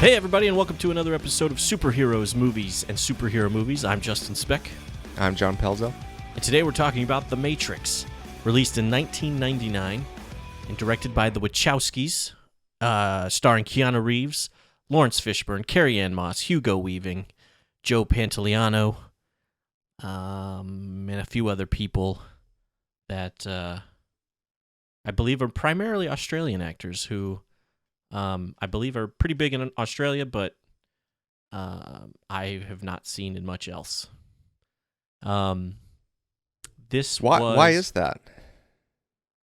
Hey everybody, and welcome to another episode of Superheroes, Movies, and Superhero Movies. I'm Justin Speck. I'm John Pelzo. And today we're talking about The Matrix, released in 1999 and directed by the Wachowskis, starring Keanu Reeves, Lawrence Fishburne, Carrion Moss, Hugo Weaving, Joe Pantoliano, and a few other people that I believe are primarily Australian actors who I believe are pretty big in Australia, but I have not seen in much else. Why is that?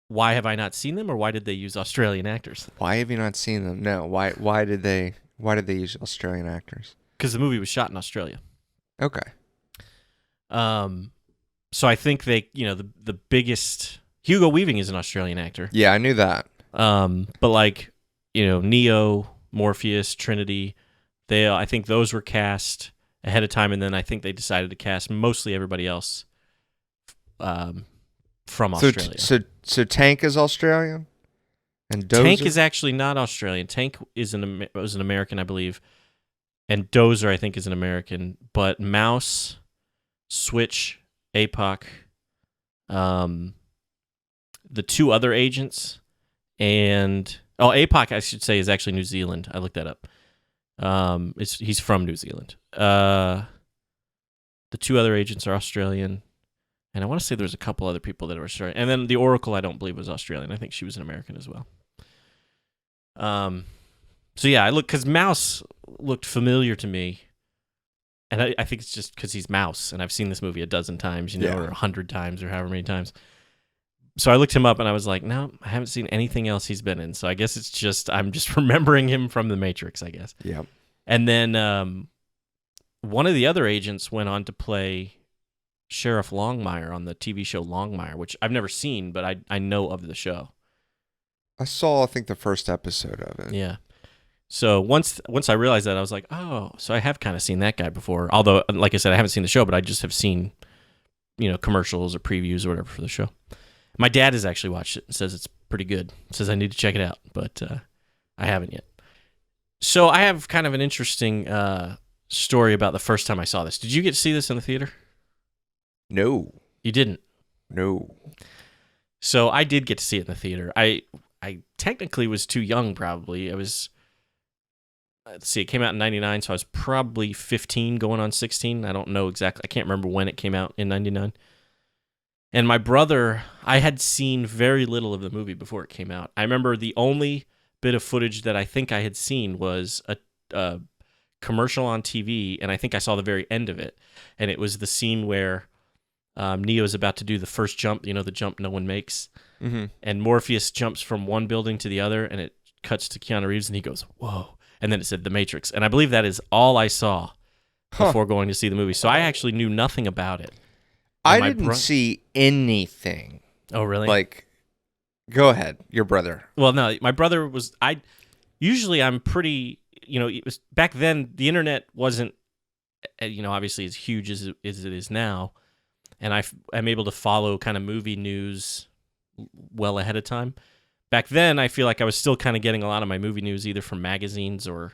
Why have I not seen them, or why did they use Australian actors? Why have you not seen them? No. Why did they use Australian actors? Because the movie was shot in Australia. Okay. So I think they, the biggest Hugo Weaving is an Australian actor. Yeah, I knew that. But like, Neo, Morpheus, Trinity, I think those were cast ahead of time, and then I think they decided to cast mostly everybody else from Australia. So Tank is Australian, and Dozer? Tank is actually not Australian. Tank was an American, I believe, and Dozer I think is an American. But Mouse, Switch, APOC, the two other agents, and APOC I should say is actually New Zealand. I looked that up. He's from New Zealand. The two other agents are Australian. And I want to say there's a couple other people that are Australian. And then the Oracle, I don't believe, was Australian. I think she was an American as well. So yeah, because Mouse looked familiar to me. And I think it's just because he's Mouse. And I've seen this movie a dozen times, or 100 times, or however many times. So I looked him up and I was like, no, I haven't seen anything else he's been in. So I guess I'm just remembering him from The Matrix, I guess. Yeah. And then one of the other agents went on to play Sheriff Longmire on the TV show Longmire, which I've never seen, but I know of the show. I think, the first episode of it. Yeah. So once I realized that, I was like, oh, so I have kind of seen that guy before. Although, like I said, I haven't seen the show, but I just have seen, commercials or previews or whatever for the show. My dad has actually watched it and says it's pretty good. Says I need to check it out, but I haven't yet. So I have kind of an interesting story about the first time I saw this. Did you get to see this in the theater? No. You didn't? No. So I did get to see it in the theater. I technically was too young, probably. Let's see, it came out in 99, so I was probably 15 going on 16. I don't know exactly. I can't remember when it came out in 99. And my brother, I had seen very little of the movie before it came out. I remember the only bit of footage that I think I had seen was a commercial on TV, and I think I saw the very end of it. And it was the scene where Neo's about to do the first jump, the jump no one makes. Mm-hmm. And Morpheus jumps from one building to the other, and it cuts to Keanu Reeves, and he goes, whoa. And then it said The Matrix. And I believe that is all I saw before going to see the movie. So I actually knew nothing about it. I didn't see anything. Oh, really? Like, go ahead, your brother. Well, no, my brother was. I'm pretty. It was back then. The internet wasn't, obviously as huge as it is now, and I'm able to follow kind of movie news well ahead of time. Back then, I feel like I was still kind of getting a lot of my movie news either from magazines or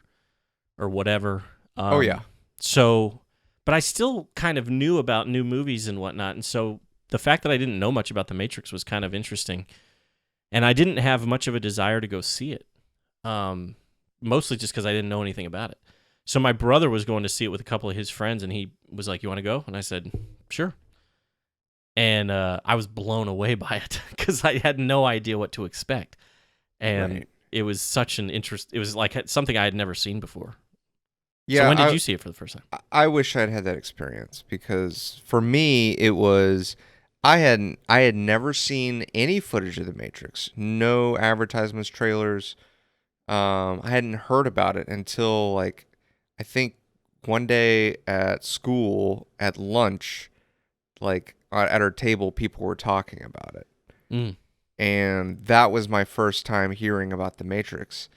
whatever. Oh yeah. So. But I still kind of knew about new movies and whatnot, and so the fact that I didn't know much about The Matrix was kind of interesting. And I didn't have much of a desire to go see it, mostly just because I didn't know anything about it. So my brother was going to see it with a couple of his friends, and he was like, you want to go? And I said, sure. And I was blown away by it because I had no idea what to expect. And It was such an interest. It was like something I had never seen before. Yeah, so when did you see it for the first time? I wish I'd had that experience because for me it was I had never seen any footage of The Matrix, no advertisements, trailers. I hadn't heard about it until I think one day at school at lunch, at our table, people were talking about it, and that was my first time hearing about The Matrix.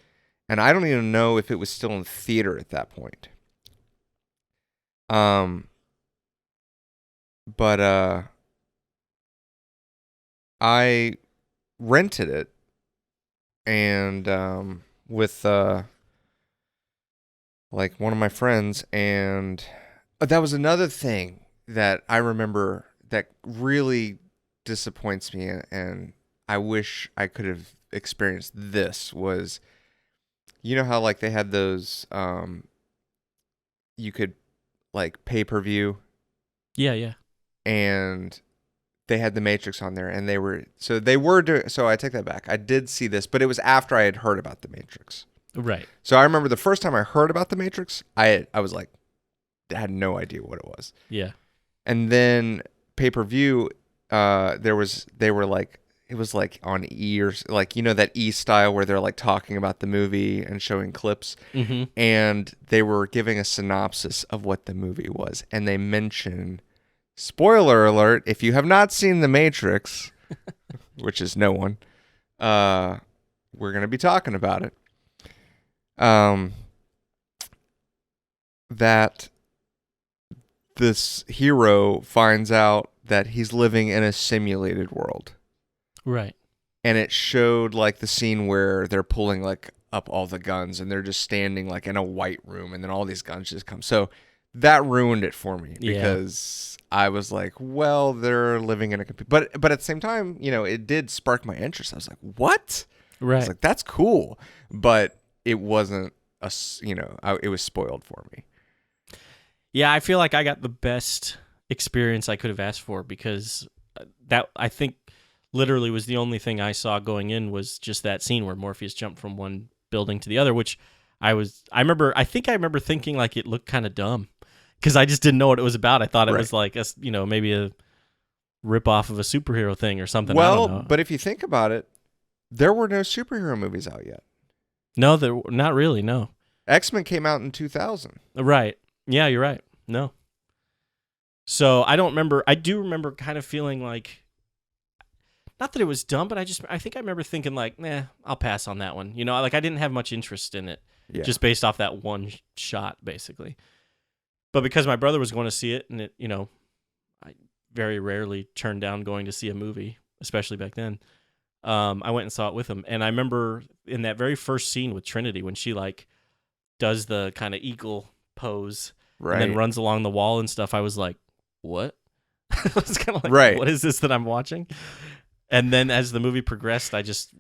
And I don't even know if it was still in theater at that point. But I rented it, and with like one of my friends, and that was another thing that I remember that really disappoints me, and I wish I could have experienced this was, you know how like they had those you could like pay-per-view, Yeah, yeah. and they had The Matrix on there, and they were doing, so I take that back. I did see this, but it was after I had heard about The Matrix. Right. So I remember the first time I heard about The Matrix, I was like, I had no idea what it was. Yeah. And then pay-per-view, they were like, it was like on E, or like, you know, that E style where they're like talking about the movie and showing clips. Mm-hmm. And they were giving a synopsis of what the movie was. And they mention, spoiler alert, if you have not seen The Matrix, which is no one, we're going to be talking about it. That this hero finds out that he's living in a simulated world. Right. And it showed like the scene where they're pulling like up all the guns and they're just standing like in a white room, and then all these guns just come. So that ruined it for me, because I was like, well, they're living in a computer. But at the same time, you know, it did spark my interest. I was like, what? Right. I was like, that's cool. But it wasn't it was spoiled for me. Yeah, I feel like I got the best experience I could have asked for, because that, I think, literally was the only thing I saw going in, was just that scene where Morpheus jumped from one building to the other, which I remember thinking like it looked kind of dumb, because I just didn't know what it was about. I thought it was like maybe a rip off of a superhero thing or something. Well, I don't know. but if you think about it, there were no superhero movies out yet. No, not really. No. X-Men came out in 2000. Right. Yeah, you're right. No. So I don't remember. I do remember kind of feeling like, not that it was dumb, but I think I remember thinking like, nah, I'll pass on that one. You know, like I didn't have much interest in it, just based off that one shot, basically. But because my brother was going to see it, and it, I very rarely turned down going to see a movie, especially back then. I went and saw it with him, and I remember in that very first scene with Trinity, when she like does the kind of eagle pose, Right. and then runs along the wall and stuff, I was like, what? I was kind of like, right. What is this that I'm watching? And then as the movie progressed, I just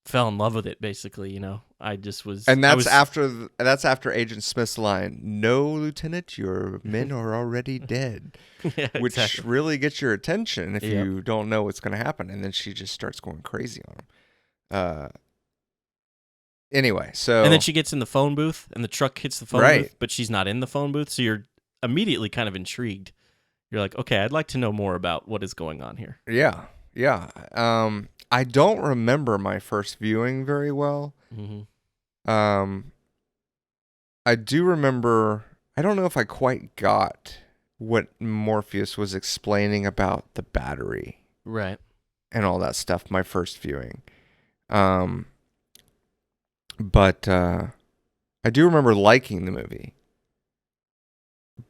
fell in love with it, basically, I just was. And that's after Agent Smith's line, "No, Lieutenant, your men are already dead," yeah, which exactly. really gets your attention if you don't know what's going to happen. And then she just starts going crazy on him. Anyway, so. And then she gets in the phone booth, and the truck hits the phone booth, but she's not in the phone booth, so you're immediately kind of intrigued. You're like, okay, I'd like to know more about what is going on here. Yeah. I don't remember my first viewing very well. Mm-hmm. I do remember, I don't know if I quite got what Morpheus was explaining about the battery. Right. And all that stuff, my first viewing. But I do remember liking the movie,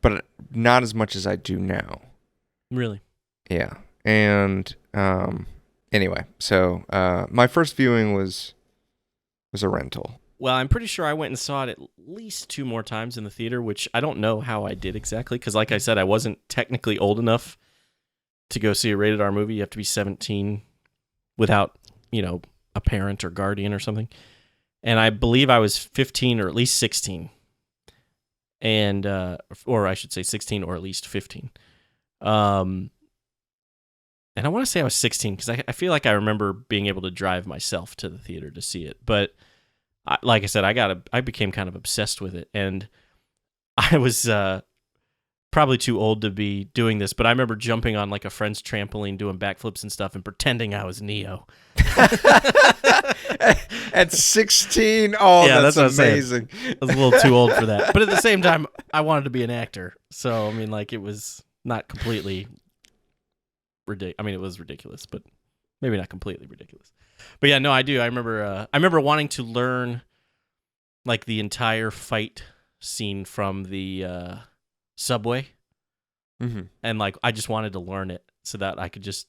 but not as much as I do now. Really? Yeah. And anyway, so my first viewing was a rental. Well, I'm pretty sure I went and saw it at least 2 more times in the theater, which I don't know how I did exactly, because like I said, I wasn't technically old enough to go see a rated R movie. You have to be 17 without, a parent or guardian or something. And I believe I was 15 or at least 16. And or I should say 16 or at least 15. And I want to say I was 16, because I feel like I remember being able to drive myself to the theater to see it. But like I said, I became kind of obsessed with it, and I was probably too old to be doing this, but I remember jumping on like a friend's trampoline, doing backflips and stuff, and pretending I was Neo. At 16, oh, yeah, that's amazing. I was a little too old for that, but at the same time, I wanted to be an actor, so I mean, like, it was not completely ridiculous. I mean, it was ridiculous, but maybe not completely ridiculous. But yeah, no, I do. I remember wanting to learn like the entire fight scene from the subway, mm-hmm. and like I just wanted to learn it so that I could just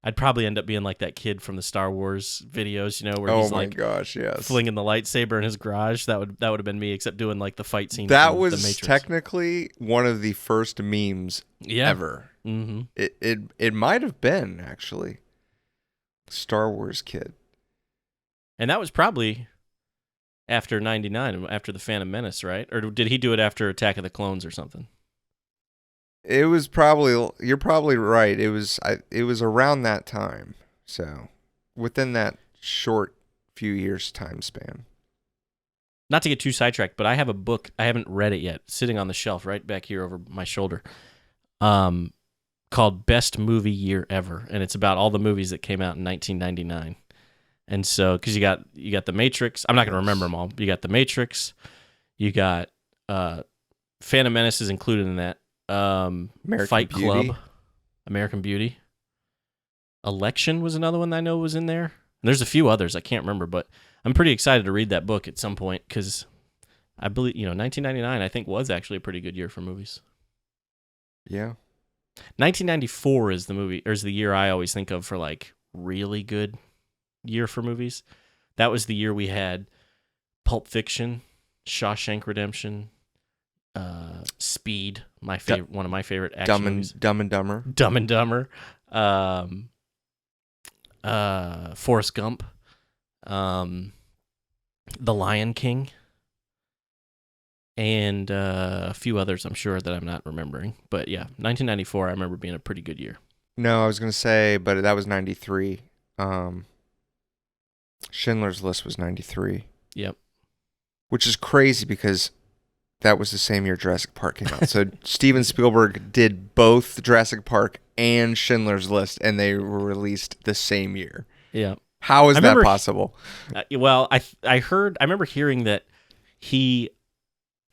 I'd probably end up being like that kid from the Star Wars videos, where Oh he's my like gosh, yes. flinging the lightsaber in his garage. That would have been me, except doing like the fight scene That from was The Matrix. technically one of the first memes ever. Mm-hmm. It might have been, actually. Star Wars kid. And that was probably after 99, after The Phantom Menace, right? Or did he do it after Attack of the Clones or something? It was probably, you're probably right. It was around that time. So, within that short few years time span. Not to get too sidetracked, but I have a book. I haven't read it yet, sitting on the shelf right back here over my shoulder, called Best Movie Year Ever, and it's about all the movies that came out in 1999. And so, because you got The Matrix, I'm not going to remember them all. You got The Matrix, you got Phantom Menace is included in that. Fight Beauty. Club, American Beauty, Election was another one that I know was in there. And there's a few others I can't remember, but I'm pretty excited to read that book at some point because I believe 1999 I think was actually a pretty good year for movies. Yeah. 1994 is the year I always think of for like really good year for movies. That was the year we had Pulp Fiction, Shawshank Redemption, Speed, one of my favorite action movies. Dumb and Dumber. Dumb and Dumber, Forrest Gump, The Lion King, and a few others I'm sure that I'm not remembering. But yeah, 1994 I remember being a pretty good year. No, I was going to say, but that was 93. Schindler's List was 93. Yep. Which is crazy because that was the same year Jurassic Park came out. So Steven Spielberg did both Jurassic Park and Schindler's List, and they were released the same year. Yeah. How is that possible? Well, I remember hearing that he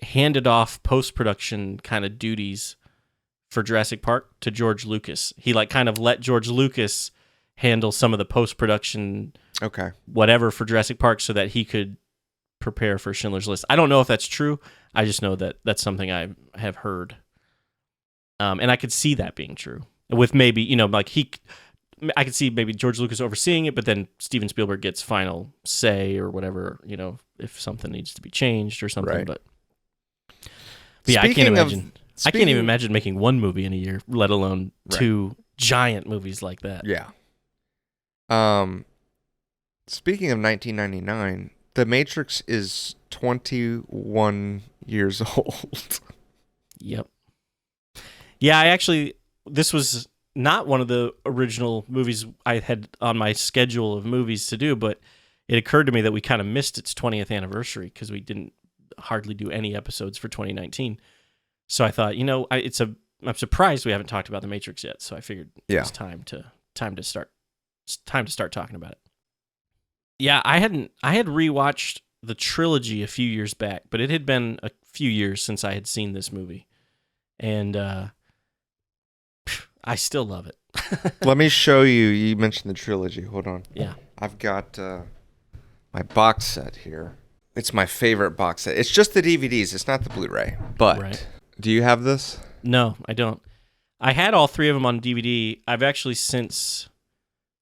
handed off post-production kind of duties for Jurassic Park to George Lucas. He kind of let George Lucas handle some of the post-production whatever for Jurassic Park so that he could prepare for Schindler's List. I don't know if that's true. I just know that that's something I have heard. And I could see that being true. With maybe, I could see maybe George Lucas overseeing it, but then Steven Spielberg gets final say or whatever, if something needs to be changed or something. Right. But yeah, I can't imagine. I can't even imagine making one movie in a year, let alone two giant movies like that. Yeah. Speaking of 1999, The Matrix is 21 years old. Yep. Yeah, this was not one of the original movies I had on my schedule of movies to do, but it occurred to me that we kind of missed its 20th anniversary because we didn't hardly do any episodes for 2019. So I thought, I'm surprised we haven't talked about The Matrix yet. So I figured it was time to start talking about it. Yeah, I had rewatched the trilogy a few years back, but it had been a few years since I had seen this movie. And I still love it. Let me show you. You mentioned the trilogy. Hold on. Yeah. I've got my box set here. It's my favorite box set. It's just the DVDs. It's not the Blu-ray. But do you have this? No, I don't. I had all three of them on DVD. I've actually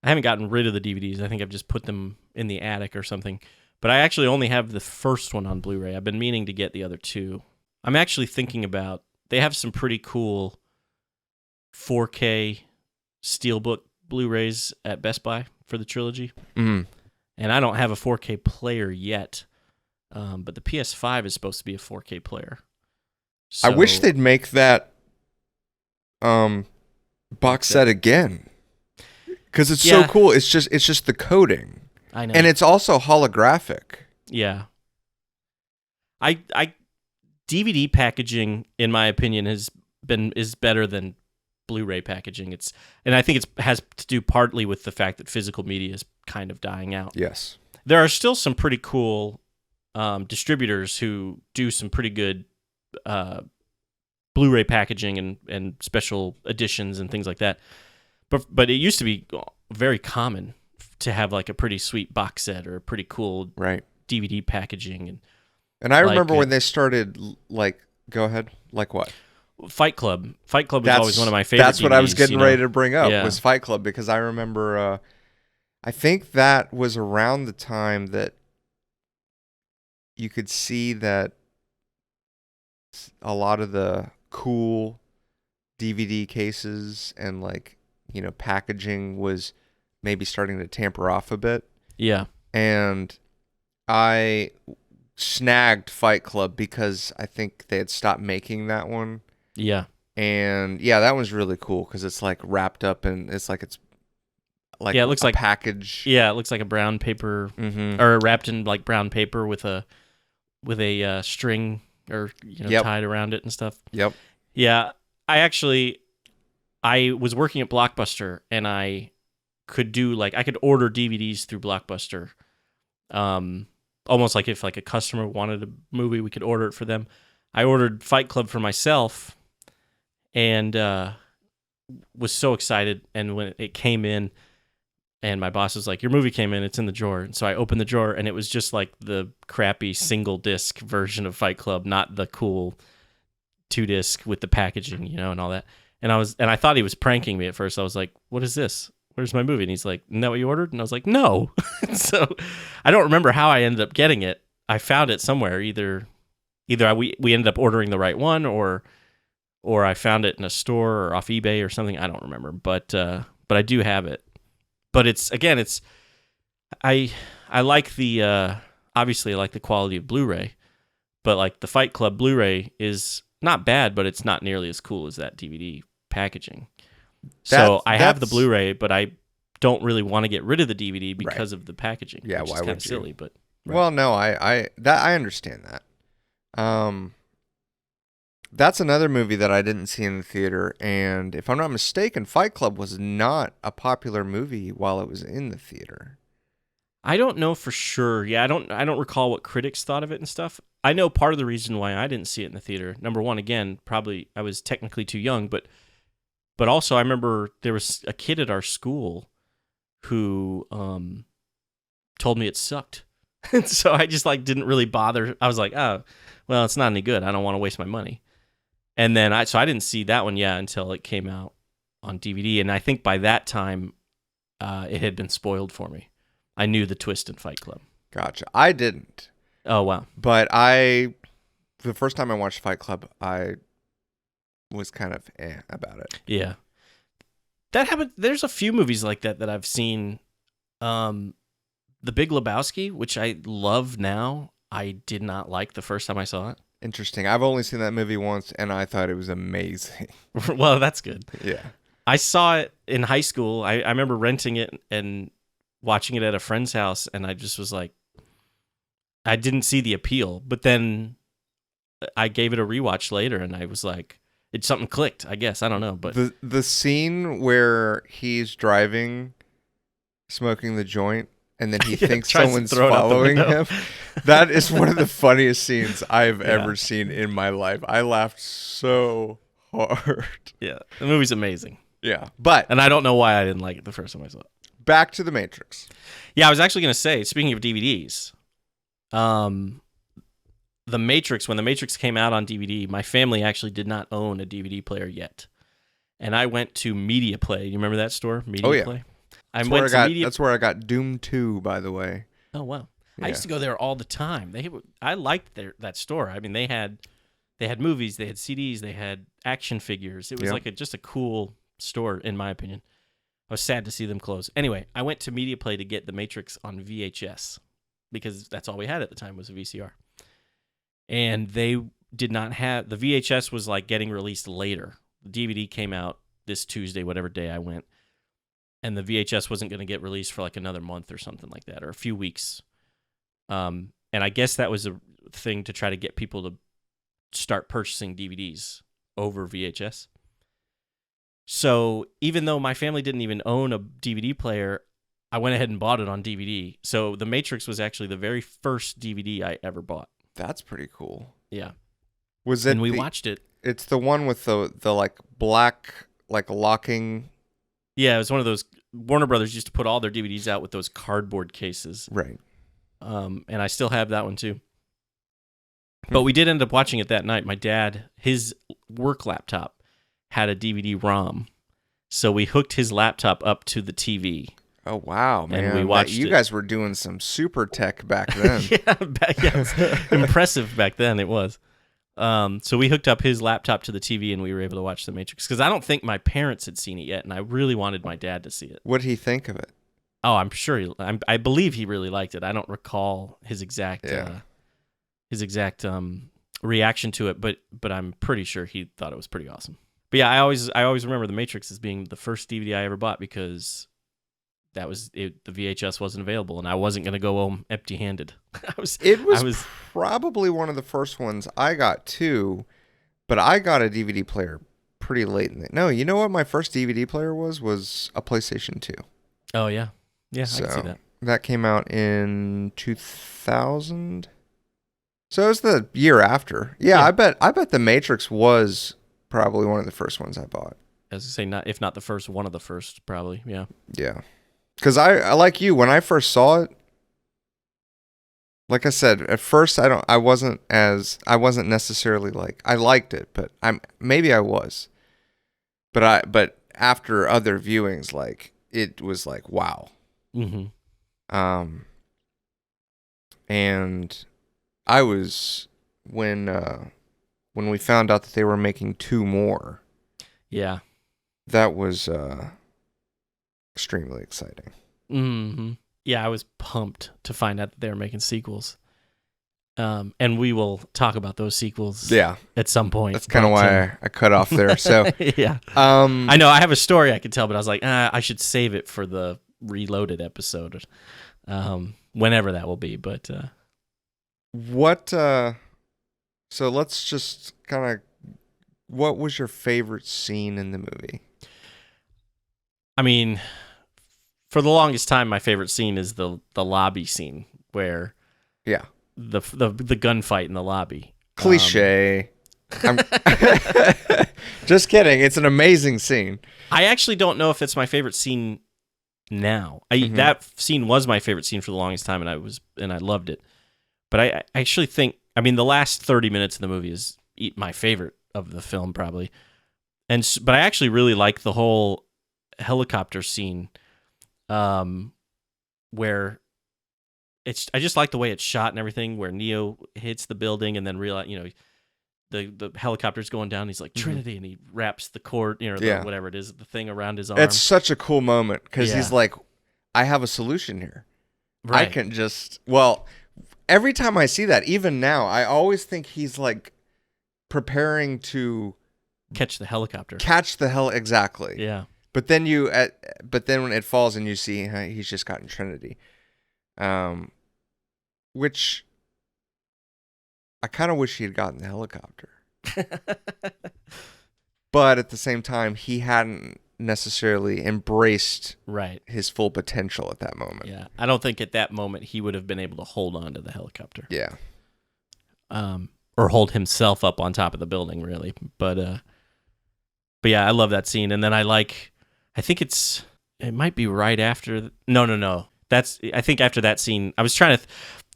I haven't gotten rid of the DVDs. I think I've just put them in the attic or something. But I actually only have the first one on Blu-ray. I've been meaning to get the other two. I'm actually thinking about, they have some pretty cool 4K Steelbook Blu-rays at Best Buy for the trilogy. Mm. And I don't have a 4K player yet, but the PS5 is supposed to be a 4K player. So, I wish they'd make that box set again, because it's so cool. It's just the coating. I know, and it's also holographic. Yeah. I DVD packaging, in my opinion, is better than Blu-ray packaging. And I think it has to do partly with the fact that physical media is kind of dying out. Yes. There are still some pretty cool distributors who do some pretty good Blu-ray packaging and special editions and things like that. But it used to be very common to have like a pretty sweet box set or a pretty cool DVD packaging. And I remember when they started, go ahead, like what? Fight Club. Fight Club was always one of my favorite That's what I was DVDs, getting ready to bring up, Yeah. was Fight Club, because I remember, I think that was around the time that you could see that a lot of the cool DVD cases and packaging was maybe starting to tamper off a bit. Yeah. And I snagged Fight Club because I think they had stopped making that one. Yeah. And yeah, that was really cool because it's like wrapped up and it's like Yeah, it looks like package. Yeah, it looks like a brown paper, or wrapped in like brown paper with a string or tied around it and stuff. Yep. Yeah, I was working at Blockbuster and I could I could order DVDs through Blockbuster. Almost like if like a customer wanted a movie, we could order it for them. I ordered Fight Club for myself and was so excited. And when it came in, and my boss was like, "Your movie came in, it's in the drawer." And so I opened the drawer and it was just like the crappy single disc version of Fight Club, not the cool 2-disc with the packaging, and all that. And I thought he was pranking me at first. I was like, "What is this? Where's my movie?" And he's like, "Isn't that what you ordered?" And I was like, "No." So I don't remember how I ended up getting it. I found it somewhere. Either we ended up ordering the right one, or I found it in a store or off eBay or something. I don't remember, but I do have it. But I like the obviously I like the quality of Blu-ray, but like the Fight Club Blu-ray is not bad, but it's not nearly as cool as that DVD packaging. So I have the Blu-ray, but I don't really want to get rid of the DVD because of the packaging. Yeah, which why is kind would of you? silly, but Well, no, I understand that. That's another movie that I didn't see in the theater, and if I'm not mistaken, Fight Club was not a popular movie while it was in the theater. I don't know for sure. Yeah, I don't recall what critics thought of it and stuff. I know part of the reason why I didn't see it in the theater. Number one, again, probably I was technically too young, but also I remember there was a kid at our school who told me it sucked. And so I just didn't really bother. I was like, "Oh, well, it's not any good. I don't want to waste my money." And then I didn't see that one until it came out on DVD, and I think by that time it had been spoiled for me. I knew the twist in Fight Club. Gotcha. I didn't. Oh wow. But the first time I watched Fight Club, I was kind of about it. Yeah. That happened. There's a few movies like that I've seen. The Big Lebowski, which I love now, I did not like the first time I saw it. Interesting. I've only seen that movie once, and I thought it was amazing. Well, that's good. Yeah. I saw it in high school. I remember renting it and watching it at a friend's house, and I just was like, I didn't see the appeal. But then I gave it a rewatch later, and I was like, something clicked, I guess. I don't know. But the scene where he's driving, smoking the joint, and then he thinks someone's following him. That is one of the funniest scenes I've ever seen in my life. I laughed so hard. Yeah, the movie's amazing. Yeah, and I don't know why I didn't like it the first time I saw it. Back to The Matrix. Yeah, I was actually going to say, speaking of DVDs, The Matrix, when The Matrix came out on DVD, my family actually did not own a DVD player yet. And I went to Media Play. You remember that store? Media Play? That's where I got Doom 2, by the way. Oh, wow. Yeah. I used to go there all the time. I liked that store. I mean, they had movies, they had CDs, they had action figures. It was just a cool store, in my opinion. I was sad to see them close. Anyway, I went to Media Play to get The Matrix on VHS because that's all we had at the time was a VCR. And they did not have... The VHS was getting released later. The DVD came out this Tuesday, whatever day I went. And the VHS wasn't going to get released for another month or something like that, or a few weeks. And I guess that was a thing to try to get people to start purchasing DVDs over VHS. So even though my family didn't even own a DVD player, I went ahead and bought it on DVD. So The Matrix was actually the very first DVD I ever bought. That's pretty cool. Yeah. Was it? And we watched it. It's the one with the black locking. Yeah, it was one of those. Warner Brothers used to put all their DVDs out with those cardboard cases. Right. And I still have that one too. But we did end up watching it that night. My dad, his work laptop had a DVD-ROM, so we hooked his laptop up to the TV. Oh wow, man! And we watched you it. guys were doing some super tech back then. It was impressive back then. It was. So we hooked up his laptop to the TV, and we were able to watch The Matrix because I don't think my parents had seen it yet, and I really wanted my dad to see it. What did he think of it? Oh, I'm sure I believe he really liked it. I don't recall his exact reaction to it, but I'm pretty sure he thought it was pretty awesome. But yeah, I always remember The Matrix as being the first DVD I ever bought because that was it. The VHS wasn't available, and I wasn't going to go home empty-handed. It was probably one of the first ones I got too, but I got a DVD player pretty late in the. No, you know what? My first DVD player was a PlayStation 2. Oh yeah, I can see that. That came out in 2000. So it was the year after. Yeah. I bet The Matrix was probably one of the first ones I bought. As I say, if not the first, one of the first, probably. Yeah. Yeah. Because I like you, when I first saw it, like I said, at first I wasn't necessarily like, I liked it, but maybe I was. But after other viewings, like it was like, wow. Mm-hmm. And I was when we found out that they were making 2 more. Yeah. That was extremely exciting. Mm-hmm. Yeah, I was pumped to find out that they were making sequels. And we will talk about those sequels at some point. That's kind of why I cut off there. So yeah. I know I have a story I could tell, but I was like, I should save it for the Reloaded episode. Whenever that will be, but so let's just kind of, what was your favorite scene in the movie? I mean, for the longest time, my favorite scene is the lobby scene where the gunfight in the lobby. Cliche. Just kidding. It's an amazing scene. I actually don't know if it's my favorite scene now. That scene was my favorite scene for the longest time, and I loved it. But I actually think, the last 30 minutes of the movie is my favorite of the film, probably. But I actually really like the whole helicopter scene, where I just like the way it's shot and everything, where Neo hits the building and then realize, the helicopter's going down. He's like, Trinity, and he wraps the cord, whatever it is, the thing around his arm. It's such a cool moment because he's like, I have a solution here. Right. I can every time I see that, even now, I always think he's like preparing to catch the helicopter. Exactly. Yeah. But then when it falls and you see he's just gotten Trinity, which I kind of wish he had gotten the helicopter. But at the same time, he hadn't necessarily embraced his full potential at that moment. Yeah. I don't think at that moment he would have been able to hold on to the helicopter. Yeah. Or hold himself up on top of the building, really. But yeah, I love that scene. And then I think it might be right after. No. I think after that scene, I was trying to.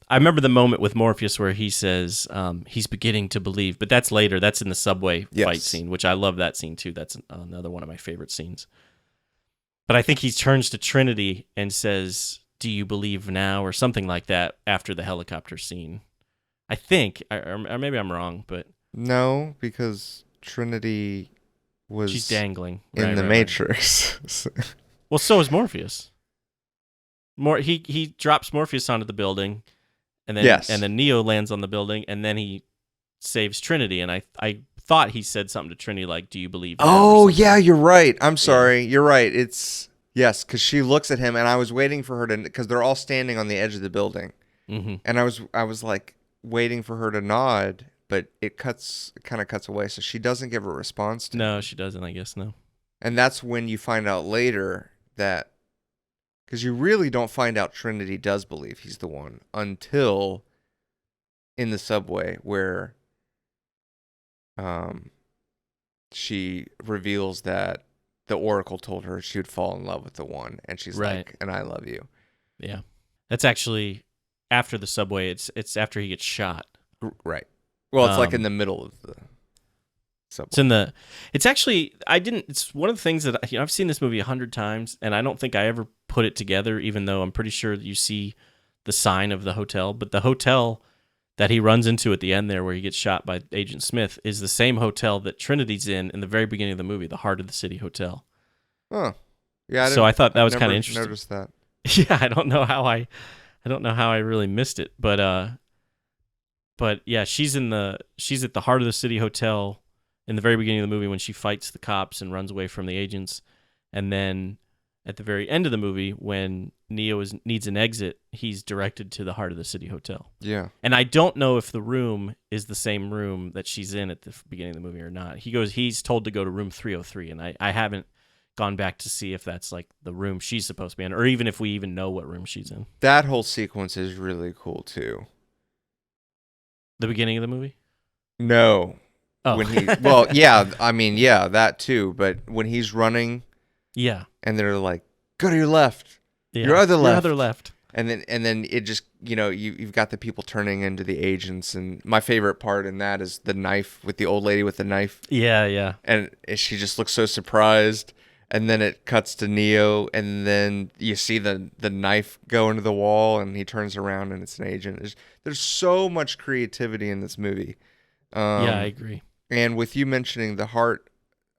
I remember the moment with Morpheus where he says he's beginning to believe, but that's later. That's in the subway fight scene, which I love that scene too. That's another one of my favorite scenes. But I think he turns to Trinity and says, "Do you believe now?" or something like that after the helicopter scene. I think, or maybe I'm wrong, but no, because Trinity she's dangling in the Matrix. Well, so is Morpheus. He drops Morpheus onto the building. And then Neo lands on the building, and then he saves Trinity. And I thought he said something to Trinity like, "Do you believe?" Oh yeah, you're right. I'm sorry, you're right. It's because she looks at him, and I was waiting for her to, because they're all standing on the edge of the building, and I was like waiting for her to nod, but it kind of cuts away, so she doesn't give a response to No, him. she doesn't. I guess no. And that's when you find out later that. Because you really don't find out Trinity does believe he's the one until in the subway where she reveals that the Oracle told her she would fall in love with the one. And she's like, and I love you. Yeah. That's actually after the subway. It's after he gets shot. Right. Well, it's like in the middle of the subway. It's in the. It's actually. I didn't. It's one of the things that I've seen this movie 100 times, and I don't think I ever put it together. Even though I'm pretty sure you see the sign of the hotel, but the hotel that he runs into at the end there, where he gets shot by Agent Smith, is the same hotel that Trinity's in the very beginning of the movie, the Heart of the City Hotel. Oh, yeah. So I thought that was kind of never interesting. Noticed that. Yeah, I don't know how I really missed it, but yeah, she's at the Heart of the City Hotel in the very beginning of the movie when she fights the cops and runs away from the agents, and then at the very end of the movie when Neo needs an exit, he's directed to the Heart of the City Hotel. Yeah. And I don't know if the room is the same room that she's in at the beginning of the movie or not. He's told to go to room 303, and I haven't gone back to see if that's like the room she's supposed to be in, or even if we even know what room she's in. That whole sequence is really cool too. The beginning of the movie? No. Oh. Well, yeah, I mean, yeah, that too, but when he's running, yeah, and they're like, go to your left. Yeah. Your other left. And then it just, you've got the people turning into the agents, and my favorite part in that is the knife with the old lady with the knife. Yeah, yeah. And she just looks so surprised, and then it cuts to Neo, and then you see the knife go into the wall, and he turns around, and it's an agent. There's so much creativity in this movie. Yeah, I agree. And with you mentioning the Heart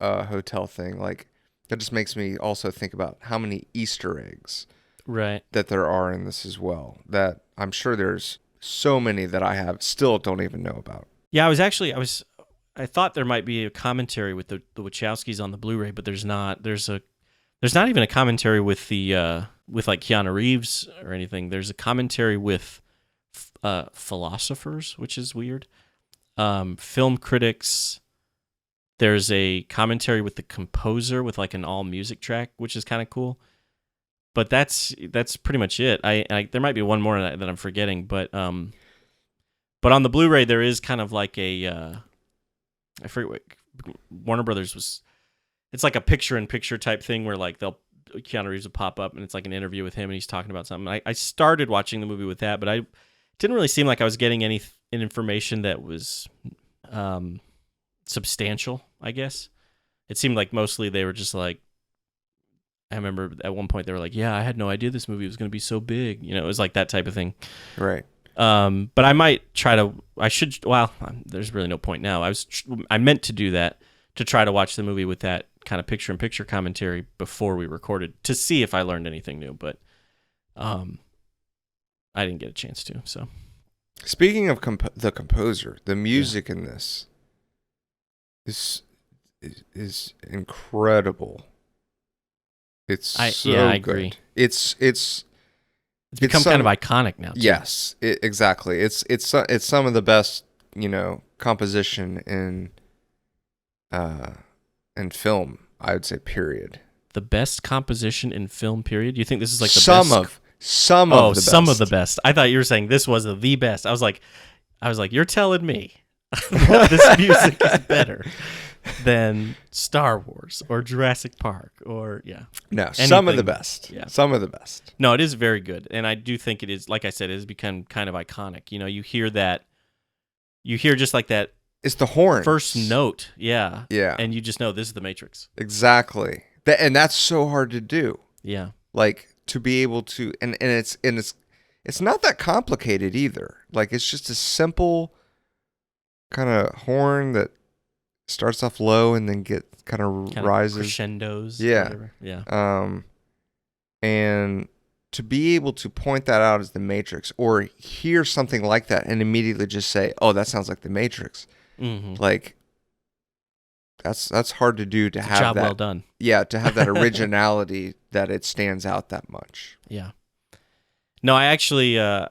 Hotel thing, like that just makes me also think about how many Easter eggs that there are in this as well. That I'm sure there's so many that I still don't even know about. Yeah, I thought there might be a commentary with the Wachowskis on the Blu-ray, but there's not. There's not even a commentary with the with like Keanu Reeves or anything. There's a commentary with philosophers, which is weird. Film critics. There's a commentary with the composer with like an all music track, which is kind of cool. But that's pretty much it. I there might be one more that I'm forgetting, but on the Blu-ray there is kind of like a I forget what Warner Brothers was. It's like a picture-in-picture type thing where like Keanu Reeves will pop up and it's like an interview with him and he's talking about something. I started watching the movie with that, but I didn't really seem like I was getting any information that was substantial, I guess. It seemed like mostly they were just like, I remember at one point they were like, yeah, I had no idea this movie was going to be so big. It was like that type of thing. Right. But I might there's really no point now. I meant to do that, to try to watch the movie with that kind of picture-in-picture commentary before we recorded to see if I learned anything new, but I didn't get a chance to, so. Speaking of the composer, the music in this is incredible. It's so I good. agree. It's become kind of iconic now, too. Yes, exactly. It's some of the best, composition in film, I would say, period. The best composition in film, period? You think this is like the some best? Some of the best. I thought you were saying this was the best. I was like, you're telling me that this music is better than Star Wars or Jurassic Park or No, anything. Some of the best. Yeah. Some of the best. No, it is very good, and I do think it is. Like I said, it has become kind of iconic. You hear that. You hear just like that. It's the horn. First note, yeah, yeah, and you just know this is the Matrix. Exactly. And that's so hard to do. Yeah, like to be able to, and it's not that complicated either. Like it's just a simple kind of horn that starts off low and then kind of rises, crescendos. Yeah, whatever. Yeah. And to be able to point that out as the Matrix, or hear something like that and immediately just say, "Oh, that sounds like the Matrix." Mm-hmm. Like that's hard to do. To have job that, well done. Yeah, to have that originality that it stands out that much. Yeah. No, I actually I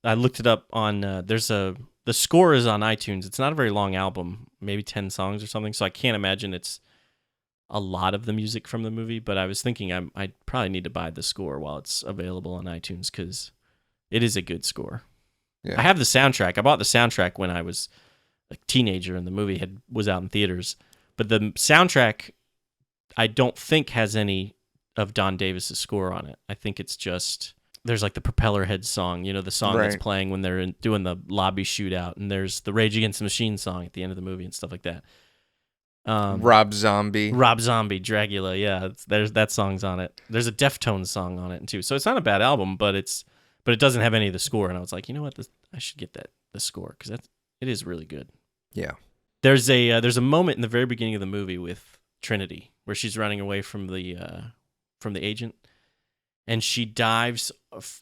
looked it up on the score is on iTunes. It's not a very long album, maybe 10 songs or something, so I can't imagine it's a lot of the music from the movie, but I was thinking I probably need to buy the score while it's available on iTunes because it is a good score. Yeah. I have the soundtrack. I bought the soundtrack when I was a teenager and the movie was out in theaters, but the soundtrack I don't think has any of Don Davis's score on it. I think it's just there's like the Propeller Head song, the song that's Right. playing when they're doing the lobby shootout, and there's the Rage Against the Machine song at the end of the movie and stuff like that. Rob Zombie. Rob Zombie, Dragula, yeah, there's that song's on it. There's a Deftones song on it too. So it's not a bad album, but it doesn't have any of the score. And I was like, you know what, I should get the score because it is really good. Yeah. There's a moment in the very beginning of the movie with Trinity where she's running away from the agent, and she dives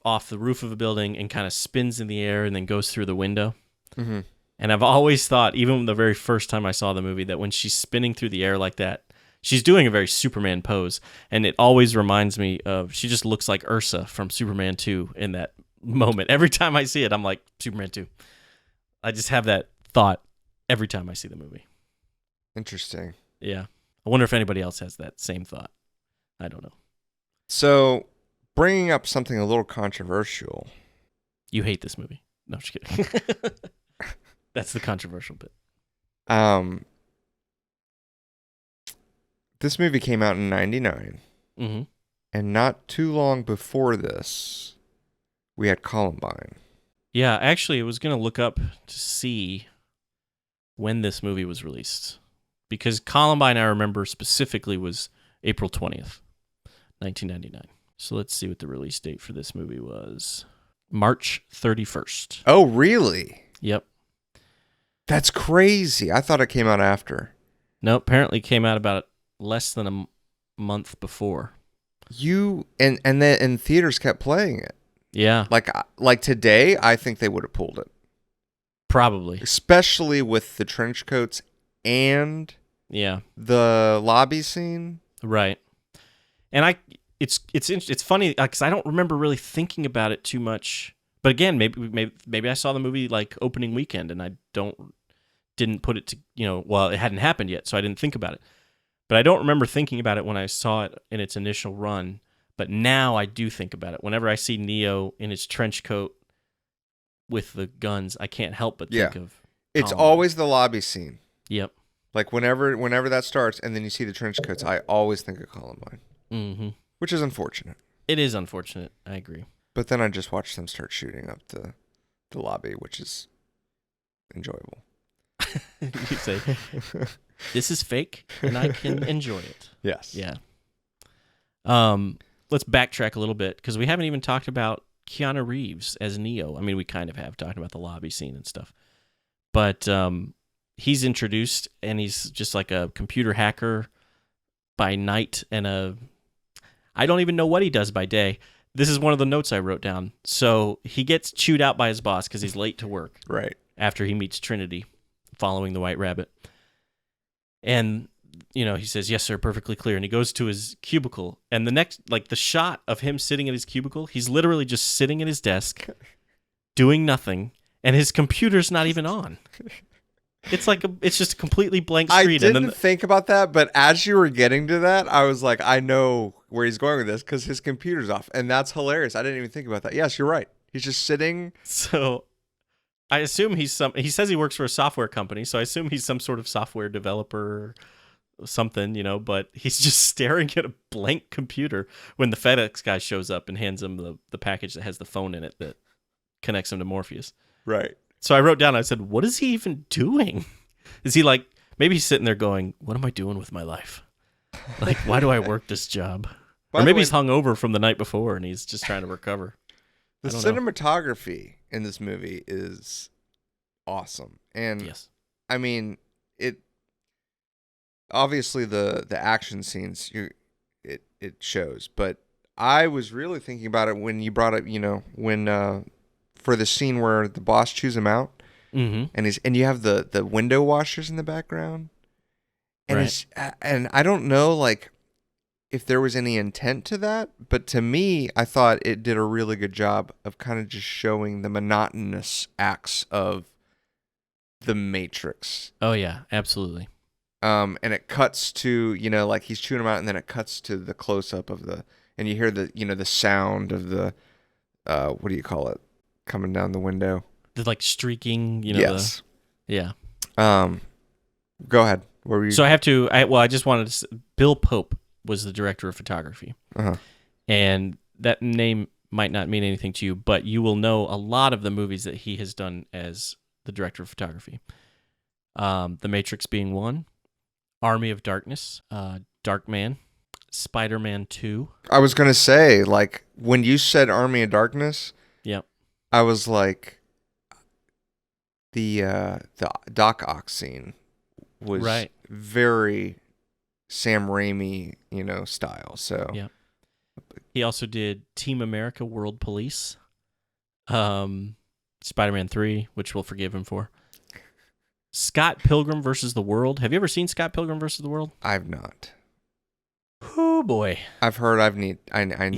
off the roof of a building and kind of spins in the air and then goes through the window. Mm-hmm. And I've always thought, even the very first time I saw the movie, that when she's spinning through the air like that, she's doing a very Superman pose. And it always reminds me of, she just looks like Ursa from Superman 2 in that moment. Every time I see it, I'm like, Superman 2. I just have that thought every time I see the movie. Interesting. Yeah. I wonder if anybody else has that same thought. I don't know. So, bringing up something a little controversial. You hate this movie. No, I'm just kidding. That's the controversial bit. This movie came out in 99. Mm-hmm. And not too long before this, we had Columbine. Yeah, actually, I was going to look up to see when this movie was released. Because Columbine, I remember specifically, was April 20th, 1999. So let's see what the release date for this movie was. March 31st. Oh, really? Yep. That's crazy. I thought it came out after. No, apparently it came out about less than a month before. And theaters kept playing it. Yeah. Like today, I think they would have pulled it. Probably. Especially with the trench coats and the lobby scene. Right. And it's funny because I don't remember really thinking about it too much. But again, maybe I saw the movie like opening weekend and I didn't put it to, it hadn't happened yet, so I didn't think about it. But I don't remember thinking about it when I saw it in its initial run. But now I do think about it. Whenever I see Neo in his trench coat with the guns, I can't help but think of It's Columbine. always the lobby scene. Yep. Like whenever that starts and then you see the trench coats, I always think of Columbine. Mm-hmm. Which is unfortunate. It is unfortunate. I agree. But then I just watched them start shooting up the lobby, which is enjoyable. You say, this is fake, and I can enjoy it. Yes. Yeah. Let's backtrack a little bit, because we haven't even talked about Keanu Reeves as Neo. I mean, we kind of have, talking about the lobby scene and stuff. But he's introduced, and he's just like a computer hacker by night, and I don't even know what he does by day. This is one of the notes I wrote down. So he gets chewed out by his boss because he's late to work. Right. After he meets Trinity, following the White Rabbit. And, he says, yes, sir, perfectly clear. And he goes to his cubicle. And the next, the shot of him sitting at his cubicle, he's literally just sitting at his desk, doing nothing, and his computer's not even on. It's just a completely blank screen. I didn't think about that, but as you were getting to that, I was like, I know where he's going with this because his computer's off. And that's hilarious. I didn't even think about that. Yes, you're right. He's just sitting. So I assume he says he works for a software company, so I assume he's some sort of software developer or something, but he's just staring at a blank computer when the FedEx guy shows up and hands him the package that has the phone in it that connects him to Morpheus. Right. So I wrote down, I said, what is he even doing? Is he maybe he's sitting there going, what am I doing with my life? Why do I work this job? Or maybe he's hungover from the night before and he's just trying to recover. The cinematography in this movie is awesome. And yes. I mean, it obviously the action scenes it shows, but I was really thinking about it when you brought up, when for the scene where the boss chews him out, mm-hmm. and you have the window washers in the background, and right. And I don't know if there was any intent to that, but to me, I thought it did a really good job of kind of just showing the monotonous acts of the Matrix. Oh yeah, absolutely. And it cuts to he's chewing them out, and then it cuts to the close up of and you hear the sound of the what do you call it? Coming down the window. The streaking, Yes. Yeah. Go ahead. What were you? So I just wanted to Bill Pope was the director of photography. Uh-huh. And that name might not mean anything to you, but you will know a lot of the movies that he has done as the director of photography. The Matrix being one, Army of Darkness, Darkman, Spider-Man 2. I was gonna say, like, when you said Army of Darkness, Yep. I was like, the Doc Ock scene was Right. very Sam Raimi, style. So Yep. He also did Team America World Police, Spider-Man 3, which we'll forgive him for. Scott Pilgrim versus the World. Have you ever seen Scott Pilgrim versus the World? I've not. Oh boy. I've heard. I need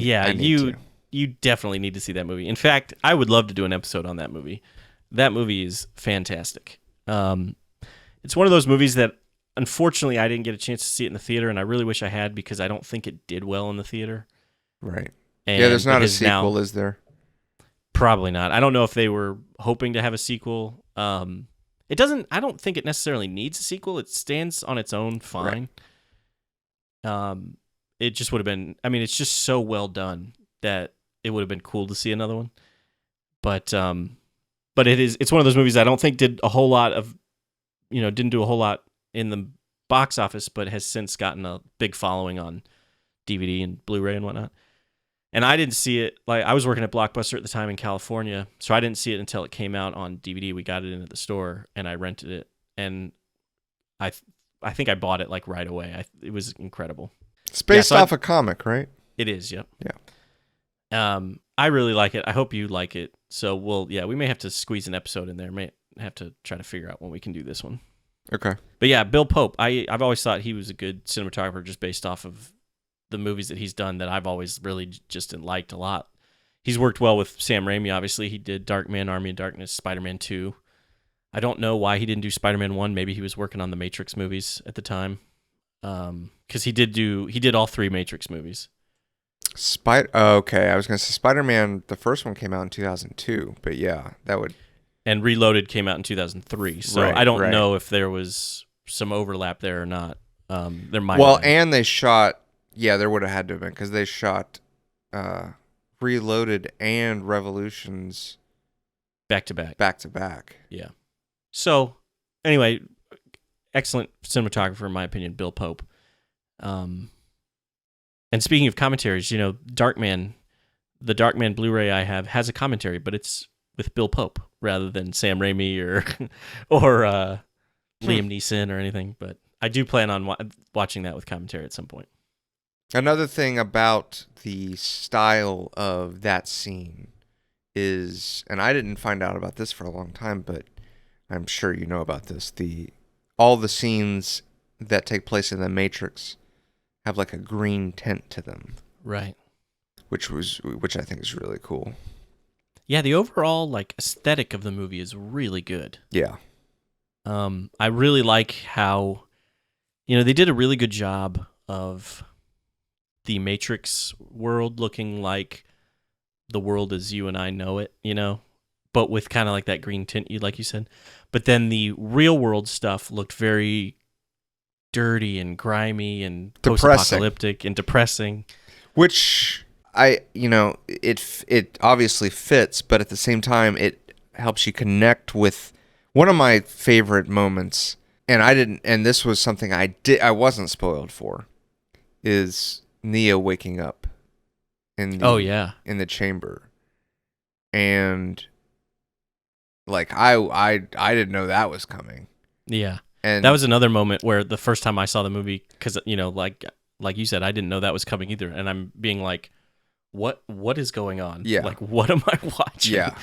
to. You definitely need to see that movie. In fact, I would love to do an episode on that movie. That movie is fantastic. It's one of those movies that, unfortunately, I didn't get a chance to see it in the theater, and I really wish I had because I don't think it did well in the theater. Right. And yeah, there's not it a is now- sequel, is there? Probably not. I don't know if they were hoping to have a sequel. It doesn't. I don't think it necessarily needs a sequel. It stands on its own fine. Right. It just would have been. I mean, it's just so well done that it would have been cool to see another one. But it's one of those movies I don't think did a whole lot of, didn't do a whole lot in the box office, but has since gotten a big following on DVD and Blu-ray and whatnot. And I didn't see it, like, I was working at Blockbuster at the time in California, so I didn't see it until it came out on DVD. We got it in at the store, and I rented it, and I think I bought it, like, right away. It was incredible. It's based off a comic, right? It is, yep. Yeah. I really like it. I hope you like it. So we may have to squeeze an episode in there. May have to try to figure out when we can do this one. Okay. But yeah, Bill Pope, I've always thought he was a good cinematographer just based off of the movies that he's done that I've always really just liked a lot. He's worked well with Sam Raimi, obviously. He did Darkman, Army of Darkness, Spider-Man 2. I don't know why he didn't do Spider-Man 1. Maybe he was working on the Matrix movies at the time. Because he did all 3 Matrix movies. Okay, I was going to say Spider-Man, the first one came out in 2002, but yeah, that would... And Reloaded came out in 2003, so right, I don't know if there was some overlap there or not. There might Well, have been. and they shot... Yeah, there would have had to have been, because they shot Reloaded and Revolutions... Back to back. Back to back. Yeah. So, anyway, excellent cinematographer, in my opinion, Bill Pope. And speaking of commentaries, Darkman, the Darkman Blu-ray I have has a commentary, but it's with Bill Pope rather than Sam Raimi or Liam Neeson or anything. But I do plan on watching that with commentary at some point. Another thing about the style of that scene is, and I didn't find out about this for a long time, but I'm sure you know about this. All the scenes that take place in the Matrix have like a green tint to them, right? Which I think is really cool. Yeah, the overall aesthetic of the movie is really good. Yeah. I really like how, they did a really good job of the Matrix world looking like the world as you and I know it, but with kind of like that green tint, like you said. But then the real world stuff looked very dirty and grimy and post-apocalyptic and depressing. Which it obviously fits, but at the same time, it helps you connect with one of my favorite moments. And this was something I wasn't spoiled for, is Neo waking up in the chamber. And like I didn't know that was coming. Yeah. And that was another moment where the first time I saw the movie, because like you said, I didn't know that was coming either, and I'm being like, what is going on? Yeah. Like, what am I watching? Yeah.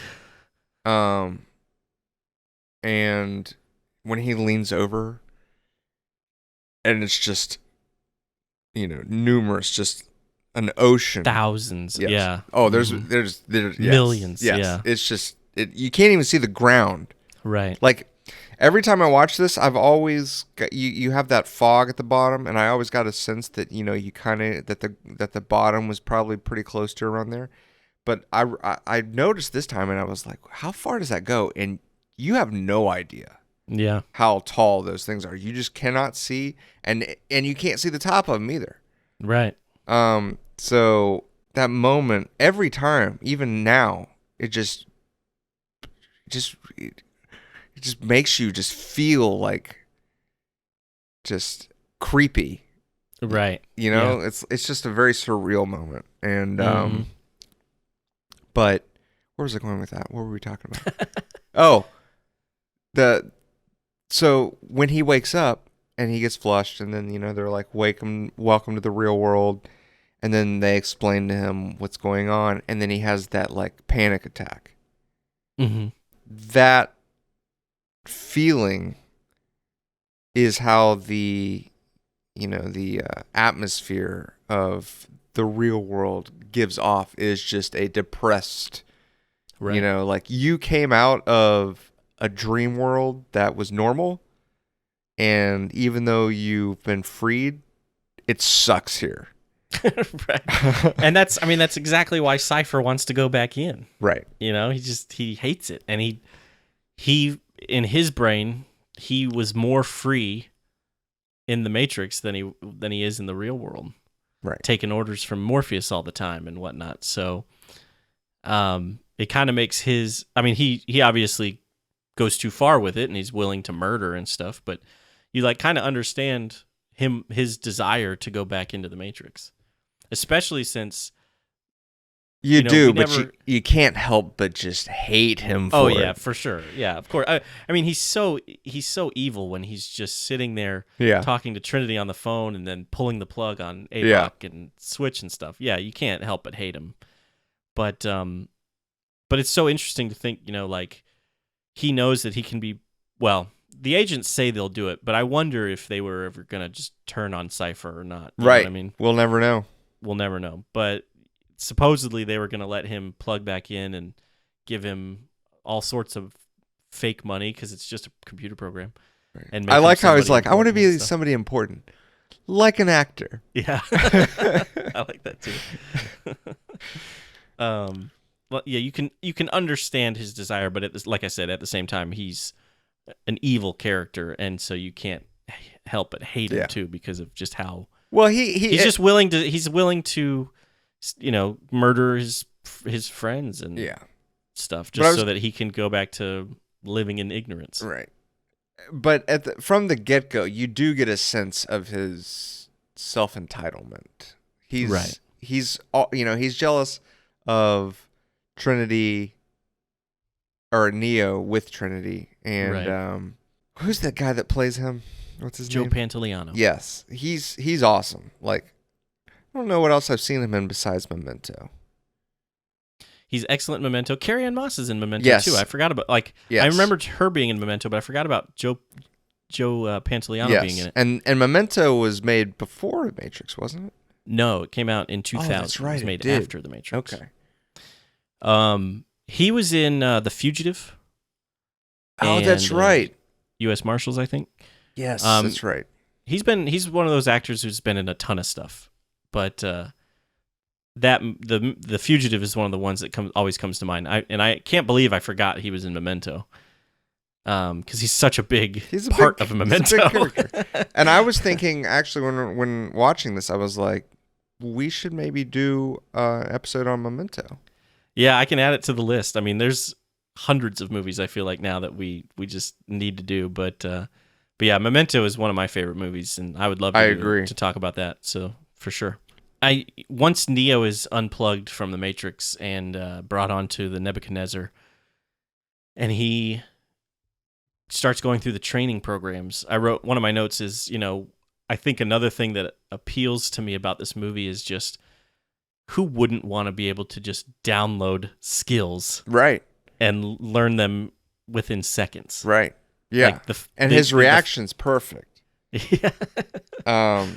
And when he leans over, and it's just, numerous, just an ocean, thousands. Yes. Yeah. Oh, there's yes. Millions. Yes. Yeah. It's just you can't even see the ground. Right. Like, every time I watch this, I've always got, you have that fog at the bottom, and I always got a sense that you kind of that the bottom was probably pretty close to around there. But I noticed this time, and I was like, how far does that go? And you have no idea. Yeah. How tall those things are. You just cannot see, and you can't see the top of them either. Right. So that moment every time, even now, it just it just makes you just feel like just creepy. Right. You know, it's just a very surreal moment. And but where was I going with that? What were we talking about? Oh, so when he wakes up and he gets flushed, and then they're like, welcome to the real world, and then they explain to him what's going on, and then he has that like panic attack. Mm-hmm. That feeling is how the atmosphere of the real world gives off, is just a depressed, Right. like you came out of a dream world that was normal, and even though you've been freed, it sucks here. Right. And that's exactly why Cypher wants to go back in. Right. He hates it. And he in his brain, he was more free in the Matrix than he is in the real world. Right. Taking orders from Morpheus all the time and whatnot. So it kind of makes his, he obviously goes too far with it and he's willing to murder and stuff, but you like kind of understand his desire to go back into the Matrix. Especially since you do, but you can't help but just hate him for it. Oh yeah, for sure. Yeah, of course. He's so evil when he's just sitting there talking to Trinity on the phone and then pulling the plug on Avok and Switch and stuff. Yeah, you can't help but hate him. But it's so interesting to think, like he knows that he can be, well, the agents say they'll do it, but I wonder if they were ever going to just turn on Cypher or not. You know what I mean? We'll never know. We'll never know. But supposedly they were going to let him plug back in and give him all sorts of fake money because it's just a computer program. Right. And I like how he's like, I want to be somebody important, like an actor. Yeah, I like that too. Well, yeah, you can understand his desire, but like I said, at the same time, he's an evil character, and so you can't help but hate him too because of just how. Well, he's just willing to, murder his friends and stuff just so that he can go back to living in ignorance. Right. But from the get-go, you do get a sense of his self-entitlement. He's jealous of Trinity or Neo with Trinity, and who's that guy that plays him? What's his name? Joe Pantoliano. Yes, he's awesome. Like, I don't know what else I've seen him in besides Memento. He's excellent in Memento. Carrion Moss is in Memento too. I forgot about I remembered her being in Memento, but I forgot about Joe Pantoliano being in it. And Memento was made before The Matrix, wasn't it? No, it came out in 2000. Oh, that's right. It was made after The Matrix. Okay. He was in The Fugitive. Oh, that's right. U.S. Marshals, I think. Yes, that's right. He's one of those actors who's been in a ton of stuff, but the Fugitive is one of the ones that always comes to mind. I can't believe I forgot he was in Memento, because he's such a big part of Memento. He's a big character. And I was thinking, actually, when watching this, I was like, we should maybe do an episode on Memento. Yeah, I can add it to the list. I mean, there's hundreds of movies I feel like now that we just need to do, but yeah, Memento is one of my favorite movies, and I would love to talk about that. So for sure. Once Neo is unplugged from the Matrix and brought onto the Nebuchadnezzar, and he starts going through the training programs, I wrote, one of my notes is, I think another thing that appeals to me about this movie is just who wouldn't want to be able to just download skills, right, and learn them within seconds, right? Yeah, his reaction's perfect. Yeah.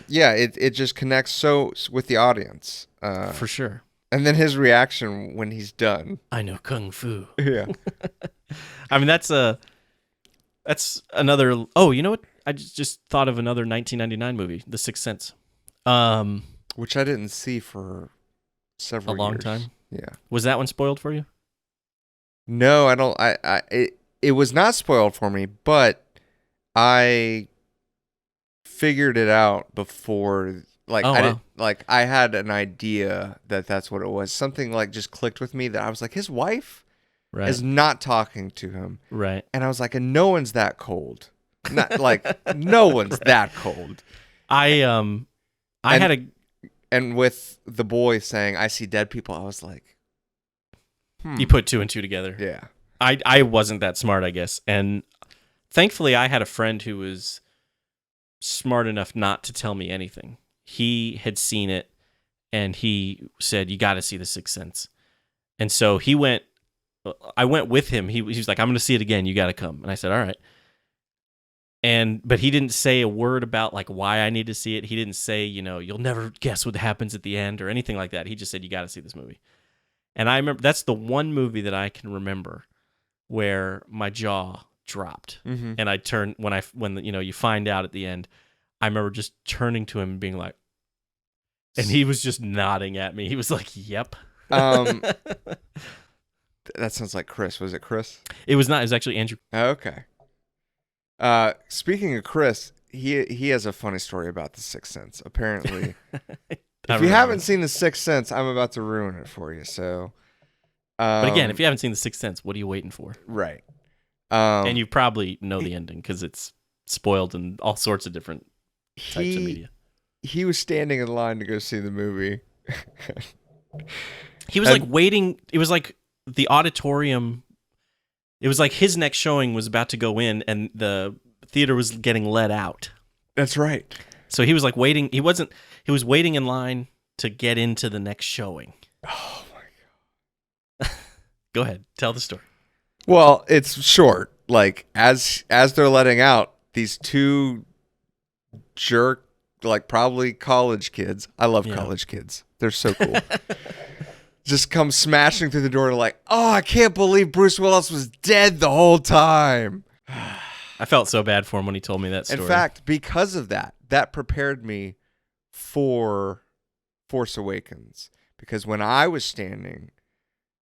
It just connects so with the audience. For sure. And then his reaction when he's done. I know kung fu. Yeah. I mean, that's another. Oh, you know what? I just thought of another 1999 movie, The Sixth Sense. Which I didn't see for several years. A long years. time. Yeah. Was that one spoiled for you? No, I don't. It was not spoiled for me, but I figured it out before. Like like I had an idea that that's what it was. Something like just clicked with me that I was like, his wife Right. is not talking to him. Right. And I was like, and no one's that cold. Not like no one's Right. that cold. I And- had a And with the boy saying, I see dead people, I was like, you put two and two together. yeah. I wasn't that smart, I guess. And thankfully I had a friend who was smart enough not to tell me anything. He had seen it and he said, you got to see The Sixth Sense. And so I went with him. He was like, I'm going to see it again. You got to come. And I said, all right. But he didn't say a word about like why I need to see it. He didn't say, you'll never guess what happens at the end or anything like that. He just said, you got to see this movie. And I remember that's the one movie that I can remember where my jaw dropped. Mm-hmm. And I turned when you find out at the end, I remember just turning to him and being like, and he was just nodding at me. He was like, yep. That sounds like Chris. Was it Chris? It was not. It was actually Andrew. Okay. Speaking of Chris, he has a funny story about The Sixth Sense. Apparently, if you haven't seen The Sixth Sense, I'm about to ruin it for you. So, but again, if you haven't seen The Sixth Sense, what are you waiting for? right? And you probably know the ending because it's spoiled in all sorts of different types of media. He was standing in line to go see the movie. He was like waiting. It was like the auditorium. It was like his next showing was about to go in, and the theater was getting let out. That's right. So he was like waiting. He was waiting in line to get into the next showing. Oh my god. Go ahead, tell the story. Well, it's short. Like as they're letting out these two jerk, like probably college kids. I love college kids. They're so cool. Just come smashing through the door like, oh, I can't believe Bruce Willis was dead the whole time. I felt so bad for him when he told me that story. In fact, because of that prepared me for Force Awakens. Because when I was standing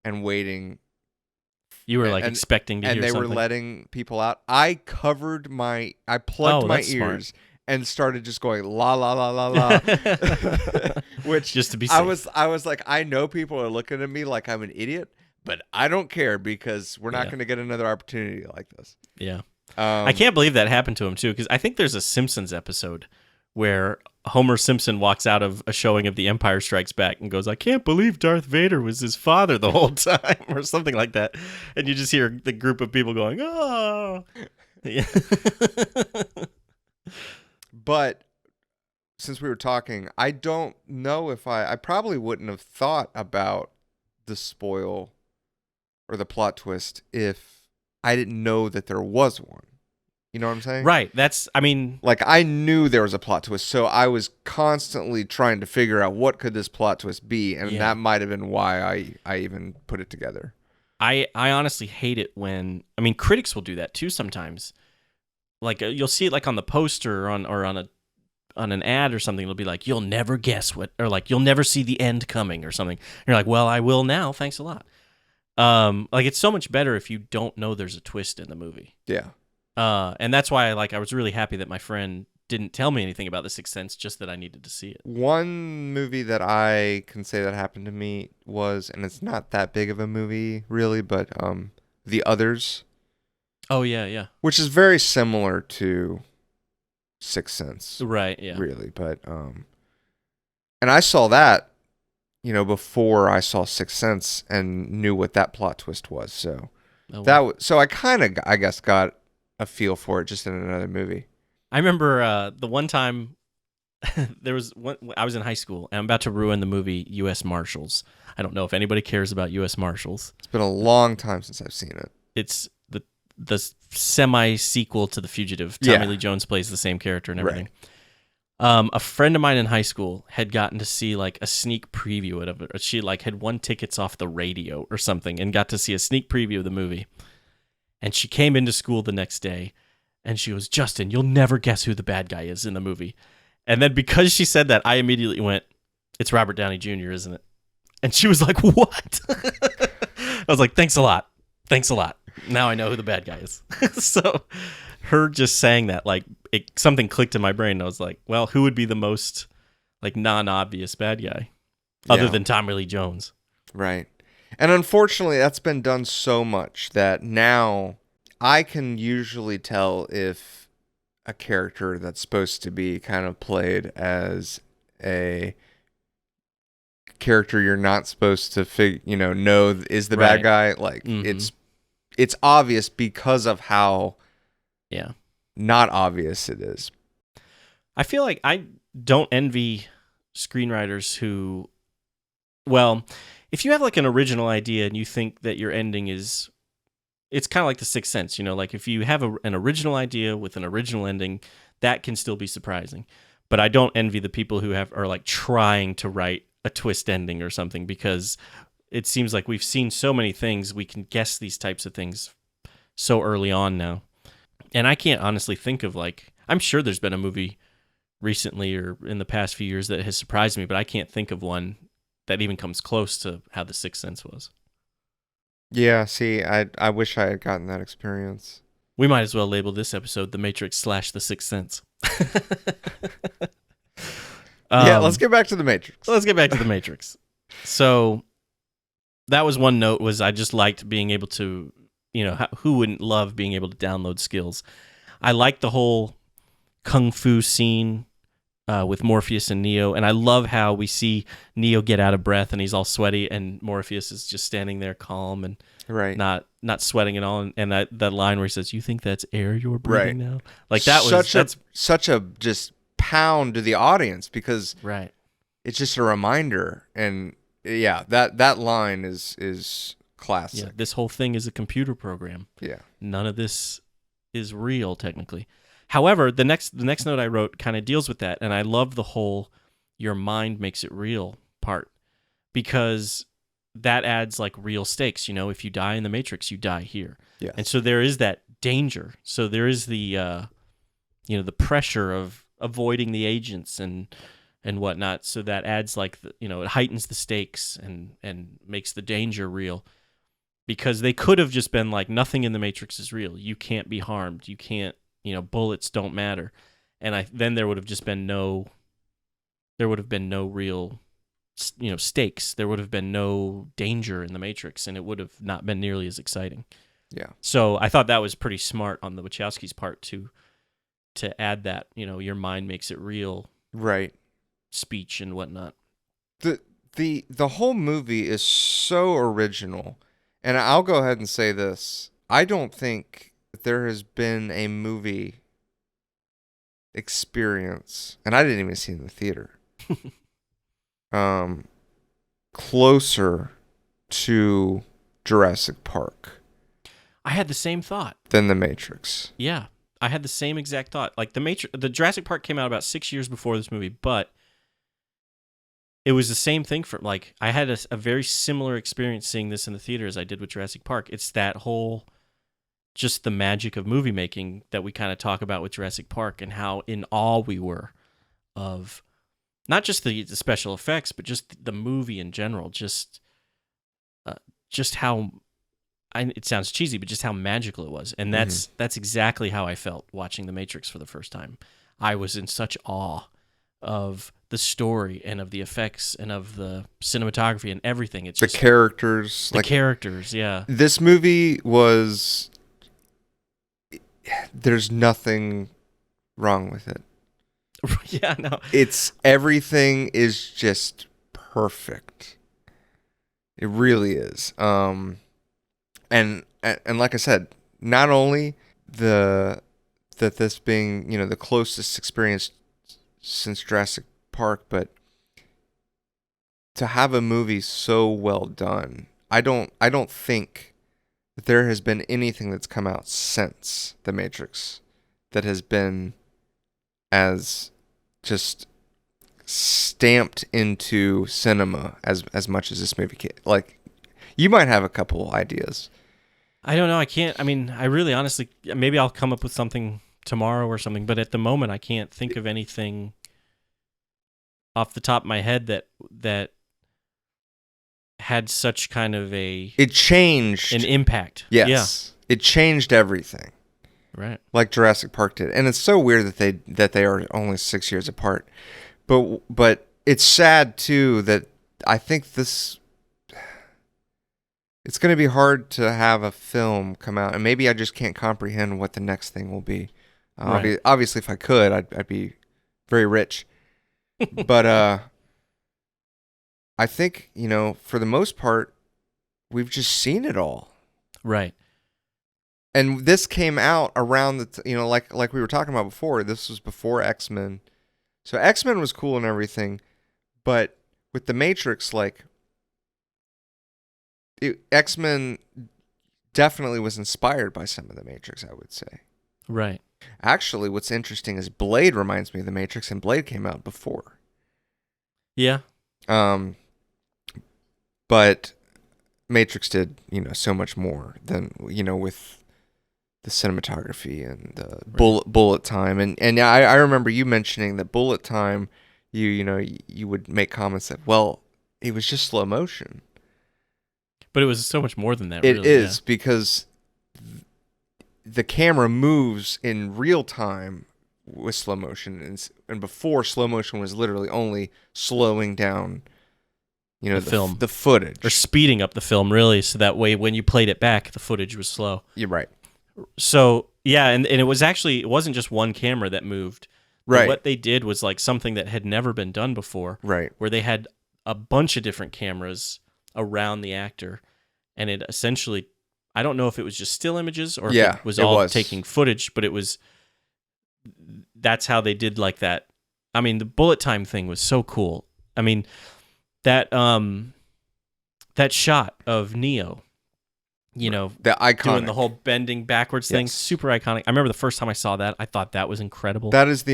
and waiting, you were like expecting to hear something. And they were letting people out, I plugged my ears. Smart. And started just going la la la la la, which just to be safe. I was like, I know people are looking at me like I'm an idiot, but I don't care because we're not going to get another opportunity like this. Yeah, I can't believe that happened to him too, because I think there's a Simpsons episode where Homer Simpson walks out of a showing of The Empire Strikes Back and goes, "I can't believe Darth Vader was his father the whole time," or something like that, and you just hear the group of people going, "Oh." Yeah. But since we were talking, I don't know if I probably wouldn't have thought about the spoil or the plot twist if I didn't know that there was one. You know what I'm saying? Right. Like I knew there was a plot twist, so I was constantly trying to figure out what could this plot twist be, and that might have been why I even put it together. I honestly hate it when, critics will do that too sometimes. Like you'll see it like on the poster or on an ad or something. It'll be like, you'll never guess what, or like you'll never see the end coming or something. And you're like, well, I will now. Thanks a lot. Like it's so much better if you don't know there's a twist in the movie. Yeah. And that's why I was really happy that my friend didn't tell me anything about The Sixth Sense, just that I needed to see it. One movie that I can say that happened to me was, and it's not that big of a movie really, but The Others. Oh, yeah. Which is very similar to Sixth Sense. Right, yeah. Really, but and I saw that, before I saw Sixth Sense and knew what that plot twist was. So so I kind of, I guess, got a feel for it just in another movie. I remember the one time I was in high school and I'm about to ruin the movie U.S. Marshals. I don't know if anybody cares about U.S. Marshals. It's been a long time since I've seen it. It's the semi-sequel to The Fugitive. Tommy Lee Jones plays the same character and everything. Right. A friend of mine in high school had gotten to see like a sneak preview of it. She like had won tickets off the radio or something and got to see a sneak preview of the movie. And she came into school the next day and she goes, "Justin, you'll never guess who the bad guy is in the movie." And then because she said that, I immediately went, "It's Robert Downey Jr., isn't it?" And she was like, "What?" I was like, "Thanks a lot. Thanks a lot. Now I know who the bad guy is." So her just saying that, like something clicked in my brain. I was like, well, who would be the most like non-obvious bad guy, other than Tommy Lee Jones. Right. And unfortunately, that's been done so much that now I can usually tell if a character that's supposed to be kind of played as a character you're not supposed to know is the bad guy. Like it's obvious because of how not obvious it is. I feel like I don't envy screenwriters who, well, if you have like an original idea and you think that your ending is, it's kind of like The Sixth Sense, like if you have an original idea with an original ending, that can still be surprising. But I don't envy the people who are like trying to write a twist ending or something, because it seems like we've seen so many things, we can guess these types of things so early on now. And I can't honestly think of, like, I'm sure there's been a movie recently or in the past few years that has surprised me, but I can't think of one that even comes close to how The Sixth Sense was. Yeah, see, I wish I had gotten that experience. We might as well label this episode The Matrix / The Sixth Sense. Yeah, let's get back to The Matrix. Let's get back to The Matrix. So that was one note, was I just liked being able to, who wouldn't love being able to download skills? I like the whole kung fu scene with Morpheus and Neo, and I love how we see Neo get out of breath and he's all sweaty, and Morpheus is just standing there calm and not sweating at all. And that line where he says, "You think that's air you're breathing now?" Like that was such a just pound to the audience, because it's just a reminder. And yeah, that line is classic. Yeah, this whole thing is a computer program. Yeah, none of this is real technically. However, the next note I wrote kind of deals with that, and I love the whole "your mind makes it real" part, because that adds like real stakes. If you die in the Matrix, you die here. Yes. And so there is that danger. So there is the the pressure of avoiding the agents and whatnot. So that adds like it heightens the stakes and makes the danger real, because they could have just been like, nothing in the Matrix is real. You can't be harmed. You can't. Bullets don't matter, and then there would have just been no real, stakes. There would have been no danger in the Matrix, and it would have not been nearly as exciting. Yeah. So I thought that was pretty smart on the Wachowskis' part to add that, your mind makes it real, right? Speech and whatnot. The whole movie is so original, and I'll go ahead and say this: I don't think there has been a movie experience, and I didn't even see it in the theater, closer to Jurassic Park. I had the same thought. Than The Matrix. Yeah, I had the same exact thought. Like the Jurassic Park came out about 6 years before this movie, but it was the same thing for, like, I had a very similar experience seeing this in the theater as I did with Jurassic Park. It's that whole, just the magic of movie making that we kind of talk about with Jurassic Park, and how in awe we were of not just the special effects, but just the movie in general. Just how, it sounds cheesy, but just how magical it was. And that's exactly how I felt watching The Matrix for the first time. I was in such awe of the story and of the effects and of the cinematography and everything. It's the characters. The characters, yeah. This movie was... There's nothing wrong with it. Yeah, no. Everything is just perfect. It really is. And like I said, not only that this being, the closest experience since Jurassic Park, but to have a movie so well done. I don't think that there has been anything that's come out since The Matrix that has been as just stamped into cinema as much as this movie can. Like, you might have a couple ideas. I don't know. I really honestly, maybe I'll come up with something tomorrow or something, but at the moment I can't think of anything off the top of my head that had such kind of an impact. Yes. Yeah. It changed everything. Right. Like Jurassic Park did. And it's so weird that they are only 6 years apart. But it's sad too that I think this. It's going to be hard to have a film come out, and maybe I just can't comprehend what the next thing will be. Right. Obviously, if I could, I'd be very rich. But I think, for the most part, we've just seen it all. Right. And this came out around like we were talking about before. This was before X-Men. So X-Men was cool and everything, but with the Matrix, like X-Men definitely was inspired by some of the Matrix, I would say. Right. Actually, what's interesting is Blade reminds me of the Matrix, and Blade came out before. Yeah. But Matrix did, so much more than, with the cinematography and the bullet time. And I remember you mentioning that bullet time, you would make comments that, well, it was just slow motion. But it was so much more than that, It really. is, because the camera moves in real time with slow motion, and before, slow motion was literally only slowing down, the film, the footage, or speeding up the film, really, so that way when you played it back, the footage was slow. You're right. So yeah, and it wasn't just one camera that moved. Right. What they did was like something that had never been done before. Right. Where they had a bunch of different cameras around the actor, and it essentially, I don't know if it was just still images or if it was taking footage, but that's how they did like that. I mean, the bullet time thing was so cool. I mean, that shot of Neo, the iconic, doing the whole bending backwards thing, yes. Super iconic. I remember the first time I saw that, I thought that was incredible. That is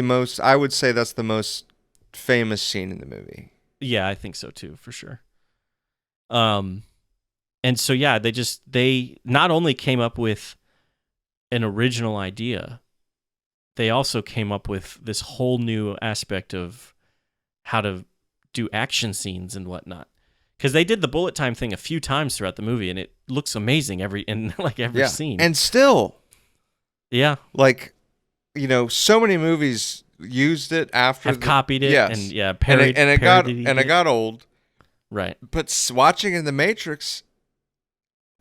I would say that's the most famous scene in the movie. Yeah, I think so too, for sure. And so yeah, they not only came up with an original idea, they also came up with this whole new aspect of how to do action scenes and whatnot. Because they did the bullet time thing a few times throughout the movie, and it looks amazing every scene. And still, yeah, like, so many movies used it after have copied it, yes. and yeah, it got old. Right. But watching in the Matrix,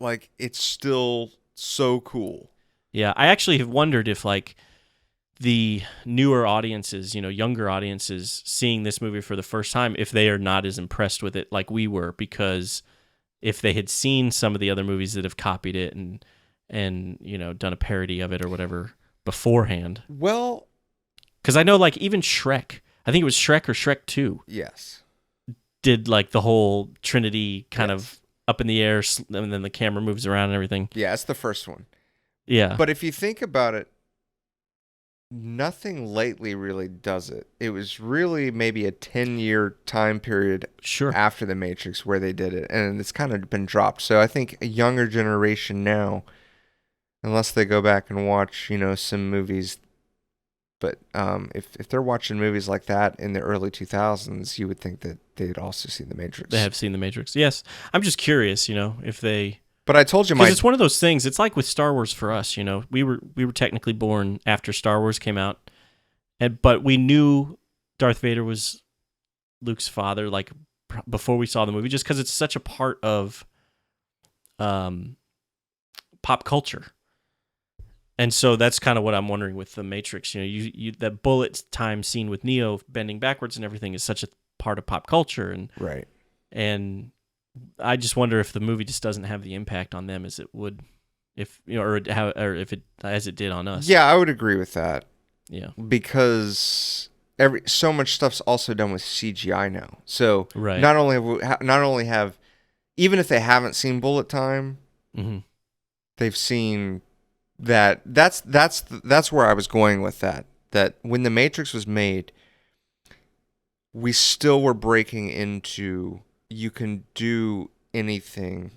like, it's still so cool. Yeah, I actually have wondered if like the newer audiences, younger audiences seeing this movie for the first time, if they are not as impressed with it like we were, because if they had seen some of the other movies that have copied it and done a parody of it or whatever beforehand. Well, because I know like even Shrek, I think it was Shrek or Shrek 2. Yes. Did like the whole Trinity kind of up in the air, and then the camera moves around and everything. Yeah, it's the first one. Yeah. But if you think about it, nothing lately really does it. It was really maybe a 10-year time period after The Matrix where they did it, and it's kind of been dropped. So I think a younger generation now, unless they go back and watch, some movies, but if they're watching movies like that in the early 2000s, you would think that they'd also seen The Matrix. They have seen The Matrix. Yes. I'm just curious, if they... But I told you, because it's one of those things. It's like with Star Wars for us. We were technically born after Star Wars came out, but we knew Darth Vader was Luke's father like before we saw the movie, just because it's such a part of pop culture. And so that's kind of what I'm wondering with the Matrix. You that bullet time scene with Neo bending backwards and everything is such a part of pop culture, and right. And I just wonder if the movie just doesn't have the impact on them as it would, if as it did on us. Yeah, I would agree with that. Yeah, because so much stuff's also done with CGI now. So right. not only have even if they haven't seen bullet time, mm-hmm. they've seen that. That's where I was going with that. That when The Matrix was made, we still were breaking into. You can do anything.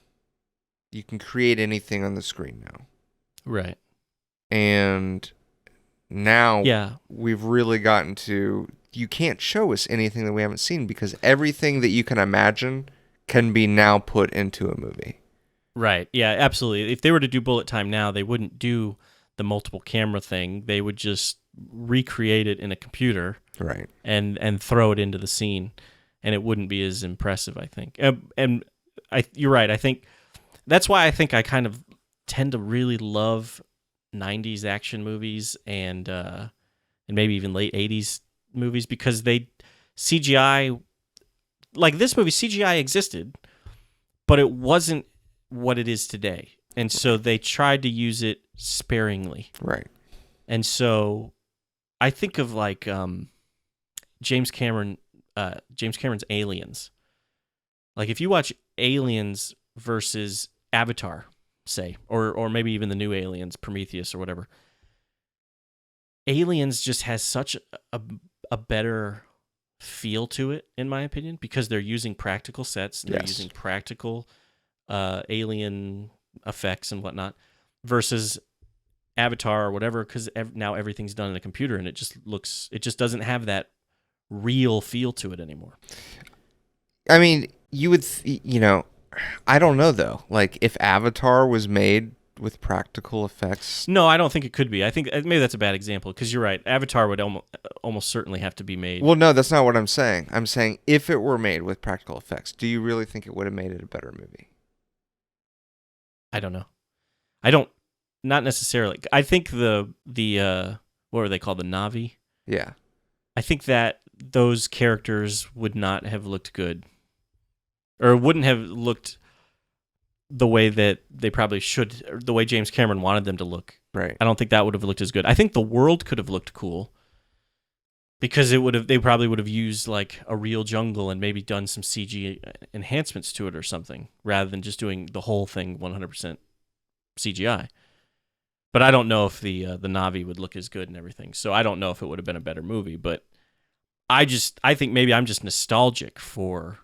You can create anything on the screen now. Right. And now yeah. we've really gotten to, you can't show us anything that we haven't seen because everything that you can imagine can be now put into a movie. Right. Yeah, absolutely. If they were to do bullet time now, they wouldn't do the multiple camera thing. They would just recreate it in a computer. Right. And throw it into the scene. and it wouldn't be as impressive, I think. You're right. I think that's why I think I kind of tend to really love 90s action movies and maybe even late 80s movies, because they CGI, like this movie, CGI existed, but it wasn't what it is today. And so they tried to use it sparingly. Right. And so I think of like James Cameron's Aliens. Like if you watch Aliens versus Avatar, say, or maybe even the new Aliens, Prometheus or whatever, Aliens just has such a better feel to it, in my opinion, because they're using practical sets and they're using practical alien effects and whatnot, versus Avatar or whatever, because now everything's done in a computer and it just doesn't have that real feel to it anymore. I mean, you would, I don't know though. Like if Avatar was made with practical effects. No, I don't think it could be. I think maybe that's a bad example, because you're right. Avatar would almost certainly have to be made. Well, no, that's not what I'm saying. I'm saying if it were made with practical effects, do you really think it would have made it a better movie? I don't know. Not necessarily. I think the what were they called? The Na'vi? Yeah. I think that those characters would not have looked good, or wouldn't have looked the way that they probably should, or the way James Cameron wanted them to look. Right. I don't think that would have looked as good. I think the world could have looked cool, because they probably would have used like a real jungle and maybe done some CG enhancements to it or something, rather than just doing the whole thing 100% CGI. But I don't know if the Na'vi would look as good and everything. So I don't know if it would have been a better movie. But I think maybe I'm just nostalgic for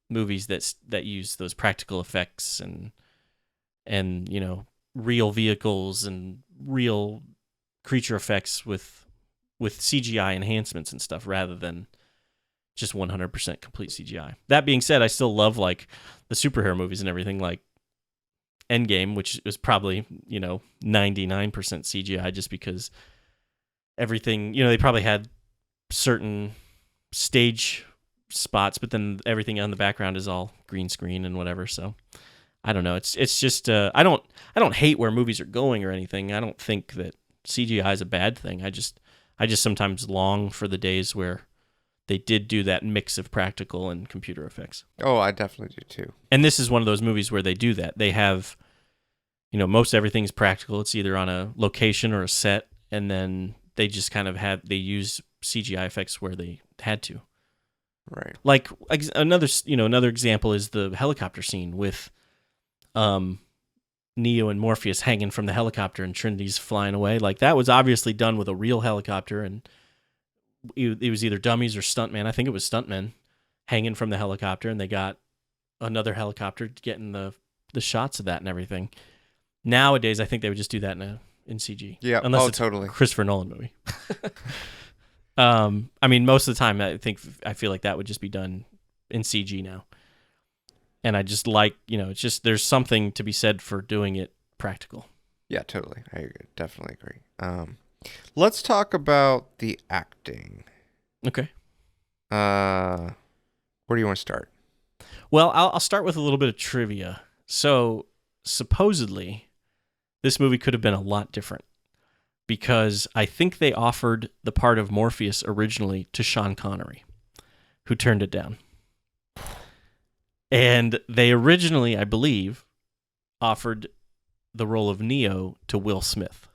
movies that use those practical effects and real vehicles and real creature effects with CGI enhancements and stuff, rather than just 100% complete CGI. That being said, I still love like the superhero movies and everything, like Endgame, which is probably 99% CGI, just because everything, they probably had certain stage spots, but then everything on the background is all green screen and whatever. So I don't know. It's just I don't hate where movies are going or anything. I don't think that CGI is a bad thing. I just sometimes long for the days where they did do that mix of practical and computer effects. Oh, I definitely do too. And this is one of those movies where they do that. They have, most everything's practical. It's either on a location or a set, and then they just kind of they use CGI effects where they had to. Right. Like another example is the helicopter scene with Neo and Morpheus hanging from the helicopter and Trinity's flying away. Like that was obviously done with a real helicopter, and it was either dummies or stuntmen. I think it was stuntmen hanging from the helicopter, and they got another helicopter getting the shots of that and everything. Nowadays, I think they would just do that in CG. Yeah, unless it's totally. a Christopher Nolan movie. I mean, most of the time, I feel like that would just be done in CG now. And I just like, it's just, there's something to be said for doing it practical. Yeah, totally. I definitely agree. Let's talk about the acting. Okay. Where do you want to start? Well, I'll start with a little bit of trivia. So, supposedly, this movie could have been a lot different, because I think they offered the part of Morpheus originally to Sean Connery, who turned it down. And they originally, I believe, offered the role of Neo to Will Smith.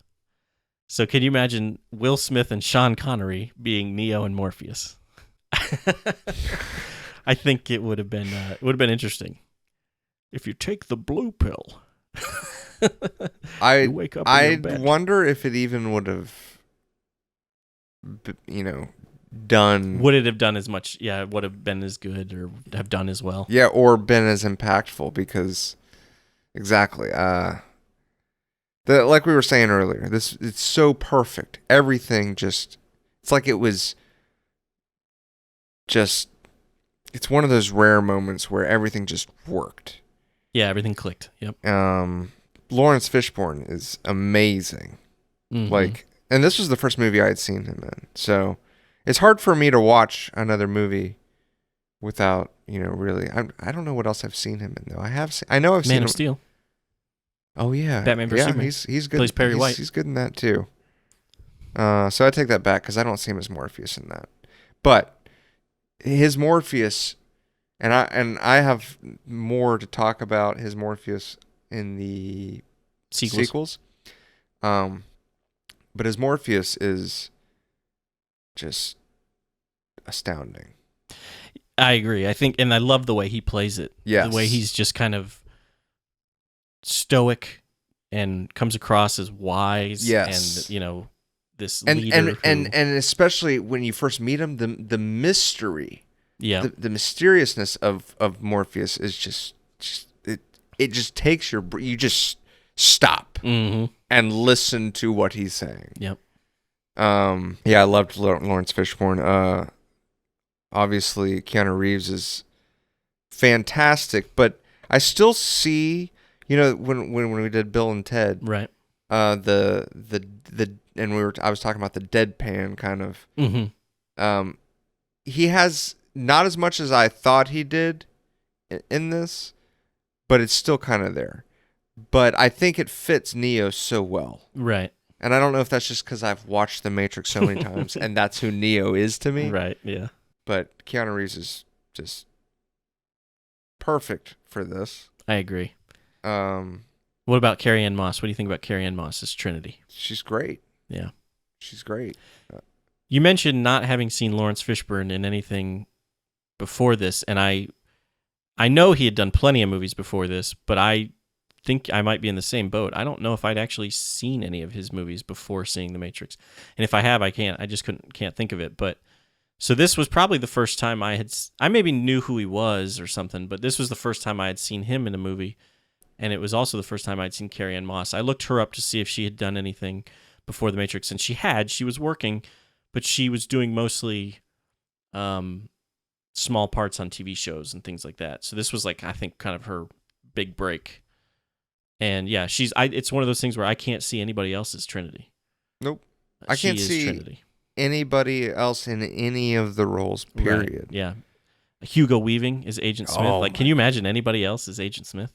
So can you imagine Will Smith and Sean Connery being Neo and Morpheus? I think it would have been interesting. If you take the blue pill, you wake up in your bed. Wonder if it even would have, done. Would it have done as much? Yeah, it would have been as good, or have done as well. Yeah, or been as impactful, because exactly. Like we were saying earlier, it's so perfect. Everything it's like it was just, it's one of those rare moments where everything just worked. Yeah, everything clicked. Yep. Lawrence Fishburne is amazing. Mm-hmm. And this was the first movie I had seen him in. So it's hard for me to watch another movie without, really. I don't know what else I've seen him in though. I know I've Man seen of him. Steel, Oh yeah, Batman vs yeah. Superman. He's good. Plays Perry White. He's good in that too. So I take that back because I don't see him as Morpheus in that. But his Morpheus, and I have more to talk about his Morpheus in the sequels. But his Morpheus is just astounding. I agree. I think, and I love the way he plays it. Yes. The way he's just kind of stoic and comes across as wise. Yes. And, this And leader. and especially when you first meet him, the mystery, yeah. the mysteriousness of Morpheus is just it just takes you just stop Mm-hmm. and listen to what he's saying. Yep. Yeah, I loved Lawrence Fishburne. Obviously Keanu Reeves is fantastic, but I still see, when we did Bill and Ted, Right. the and I was talking about the deadpan kind of. Mm-hmm. He has not as much as I thought he did in this, but it's still kind of there. But I think it fits Neo so well. Right. And I don't know if that's just because I've watched The Matrix so many times and that's who Neo is to me. Right. Yeah. But Keanu Reeves is just perfect for this. I agree. Um, What about Carrion Moss? What do you think about Carrion Moss as Trinity? she's great. Yeah. She's great. You mentioned not having seen Lawrence Fishburne in anything before this, and I know he had done plenty of movies before this, but I think I might be in the same boat. I don't know if I'd actually seen any of his movies before seeing The Matrix, and if I have, I just can't think of it. But so this was probably the first time I maybe knew who he was or something, but this was the first time I had seen him in a movie, and it was also the first time I'd seen Carrie-Anne Moss. I looked her up to see if she had done anything before The Matrix, and she had. She was working, but she was doing mostly small parts on TV shows and things like that. So this was I think kind of her big break. And yeah, it's one of those things where I can't see anybody else as Trinity. Nope. I can't see Trinity. Anybody else in any of the roles, period. Right. Yeah. Hugo Weaving is Agent Smith. Oh, can you imagine anybody else as Agent Smith?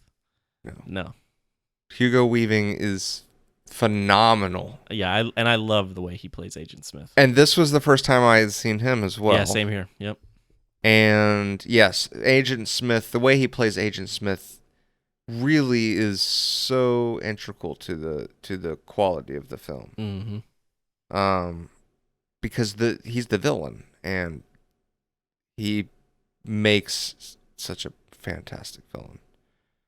No. Hugo Weaving is phenomenal. Yeah, I love the way he plays Agent Smith. And this was the first time I had seen him as well. Yeah, same here. Yep. And yes, Agent Smith, the way he plays Agent Smith really is so integral to the quality of the film. Mm-hmm. Because he's the villain and he makes such a fantastic villain.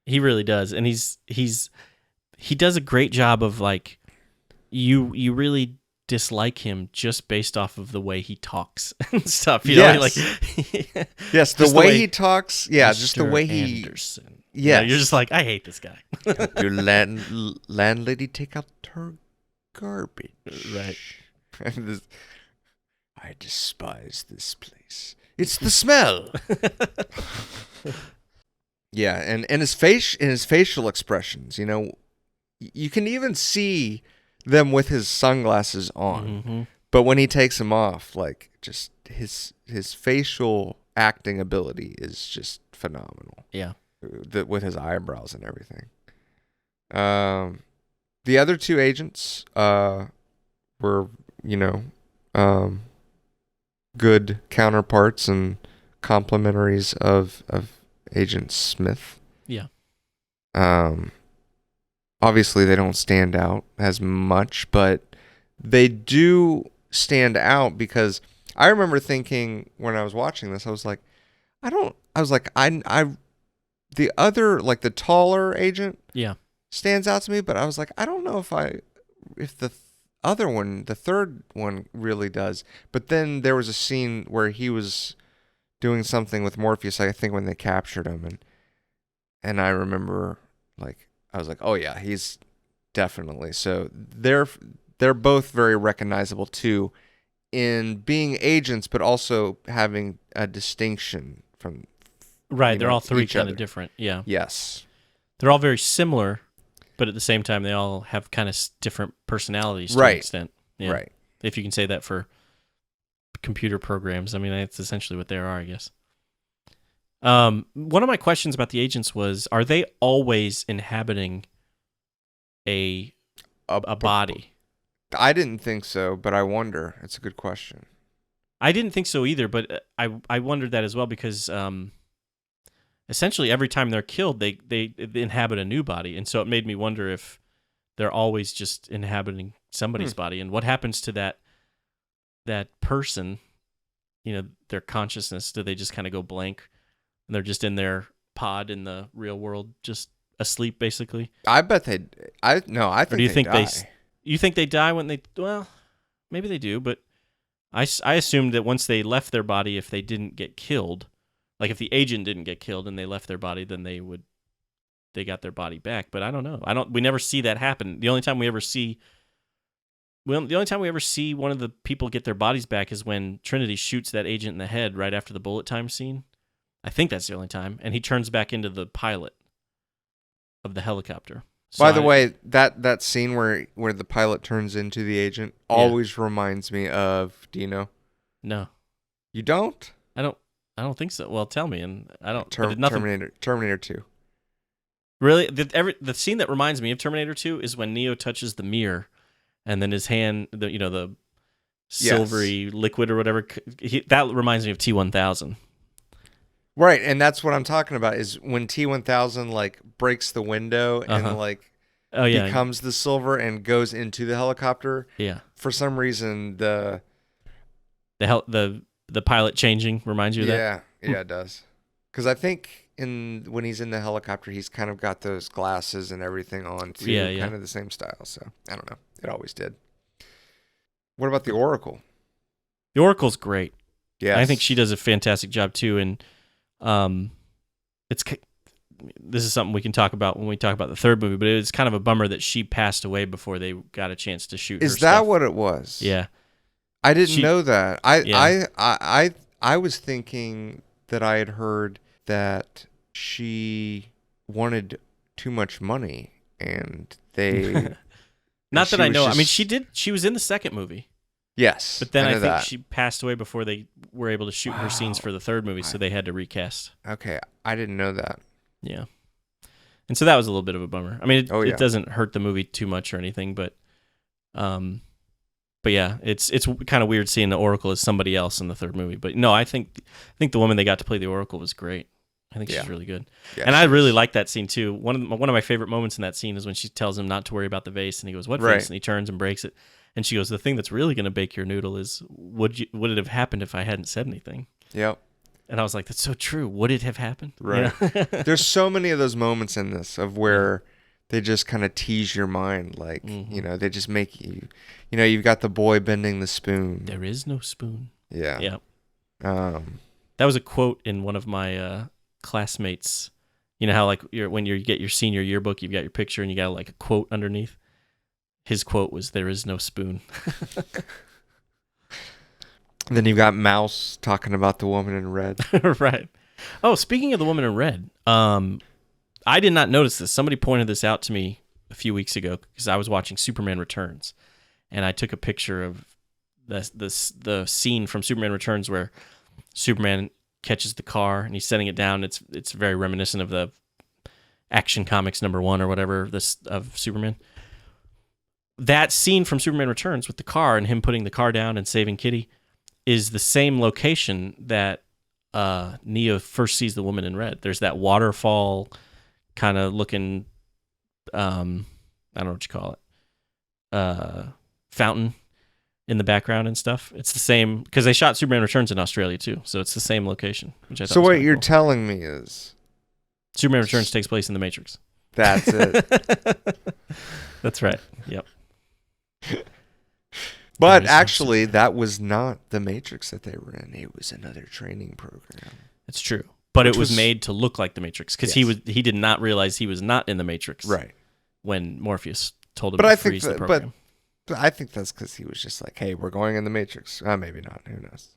He really does, and he does a great job of you really dislike him just based off of the way he talks and stuff. Yes. Yes, the way he talks. Yeah, Mr. just the way he. Anderson. Yeah, you're just I hate this guy. Your landlady take out her garbage. Right. I despise this place. It's the smell. Yeah, and his facial expressions, you can even see them with his sunglasses on. Mm-hmm. But when he takes them off, just his facial acting ability is just phenomenal. Yeah. With his eyebrows and everything. The other two agents were, good counterparts and complementaries of Agent Smith. Yeah. Obviously they don't stand out as much, but they do stand out because I remember thinking when I was watching this, I was like, the other, the taller agent, yeah, stands out to me, but I was like, I don't know if the other one, the third one, really does. But then there was a scene where he was doing something with Morpheus, I think when they captured him, and I remember I was like, oh yeah, he's definitely. So they're both very recognizable too in being agents, but also having a distinction from. Right, they're all three kind of different. Yeah. Yes. They're all very similar, but at the same time, they all have kind of different personalities to an extent. Yeah. Right. If you can say that for computer programs. I mean, that's essentially what they are, I guess. One of my questions about the agents was, are they always inhabiting a Uh, a b- body? I didn't think so, but I wonder. It's a good question. I didn't think so either, but I wondered that as well because essentially every time they're killed, they inhabit a new body, and so it made me wonder if they're always just inhabiting Hmm. somebody's body, and what happens to that person? Their consciousness. Do they just kind of go blank, and they're just in their pod in the real world, just asleep, basically? I bet they. I no. I Or do think you they think die. you think they die when they? Well, maybe they do, but I assumed that once they left their body, if they didn't get killed, like if the agent didn't get killed and they left their body, then they got their body back. But I don't know. We never see that happen. The only time we ever see one of the people get their bodies back is when Trinity shoots that agent in the head right after the bullet time scene. I think that's the only time, and he turns back into the pilot of the helicopter. So By the way, that scene where the pilot turns into the agent yeah, always reminds me of. Do you know? no, You don't? I don't. I don't think so. Well, tell me, and I don't. But nothing. Terminator 2. Really, the scene that reminds me of Terminator 2 is when Neo touches the mirror, and then his hand, the Yes. silvery liquid or whatever. That reminds me of T-1000. Right, and that's what I'm talking about is when T-1000 like breaks the window Uh and huh. like Oh yeah, becomes the silver and goes into the helicopter. yeah. For some reason, The pilot changing reminds you of that. Hmm. yeah, it does. Because I think in when he's in the helicopter, he's kind of got those glasses and everything on Yeah, too, yeah. kind of the same style. So I don't know. It always did. What about the Oracle? The Oracle's great. I think she Yes. does a fantastic job too, and um, it's this is something we can talk about when we talk about the third movie. But it's kind of a bummer that she passed away before they got a chance to shoot her Is that stuff. what it was? Yeah, I didn't she. know that. I Yeah, I I I was thinking that I had heard that she wanted too much money and and not that she I was know. I mean, just she did. She was in the second movie, yes, but then I I know think that. she passed away before they were able to shoot her scenes Wow. for the third movie, I, so they had to recast. okay, I didn't know that. Yeah, and so that was a little bit of a bummer. I mean, Oh it yeah. doesn't hurt the movie too much or anything, um, but yeah, it's kind of weird seeing the Oracle as somebody else in the third movie. But no, I think the woman they got to play the Oracle was great. I think Yeah. she's really good, Yeah, and I she really is. like that scene too. One of my favorite moments in that scene is when she tells him not to worry about the vase, and he goes, "What vase?" Right. And he turns and breaks it, and she goes, "The thing that's really going to bake your noodle is would it have happened if I hadn't said anything?" Yep. And I was like, "That's so true. Would it have happened?" Right. There's so many of those moments in this of Yeah. where they just kind of tease your mind like, Hmm. they just make you've got the boy bending the spoon. There is no spoon. Yeah. Yeah. Um That was a quote in one of my classmates. You know how like when you get your senior yearbook, you've got your picture and you got like a quote underneath. His quote was, "There is no spoon." Then you've got Mouse talking about the woman in red. Right. Oh, speaking of the woman in red, I did not notice this. Somebody pointed this out to me a few weeks ago because I was watching Superman Returns, and I took a picture of the scene from Superman Returns where Superman catches the car and he's setting it down. It's very reminiscent of the Action Comics #1 or whatever this of Superman. That scene from Superman Returns with the car and him putting the car down and saving Kitty is the same location that Neo first sees the woman in red. There's that waterfall kind of looking, I don't know what you call it, fountain in the background and stuff. It's the same because they shot Superman Returns in Australia too, so it's the same location, which I thought So was what kind of you're cool. telling me is Superman Returns takes place in the Matrix. that's it. That's right. Yep. But There is no actually, Superman. that was not the Matrix that they were in. It was another training program. It's true, but Which it was was made to look like the Matrix because yes. he did not realize he was not in the Matrix Right. when Morpheus told him But to I think freeze the that, program. but I think that's because he was just like, "Hey, we're going in the Matrix." Maybe not. Who knows?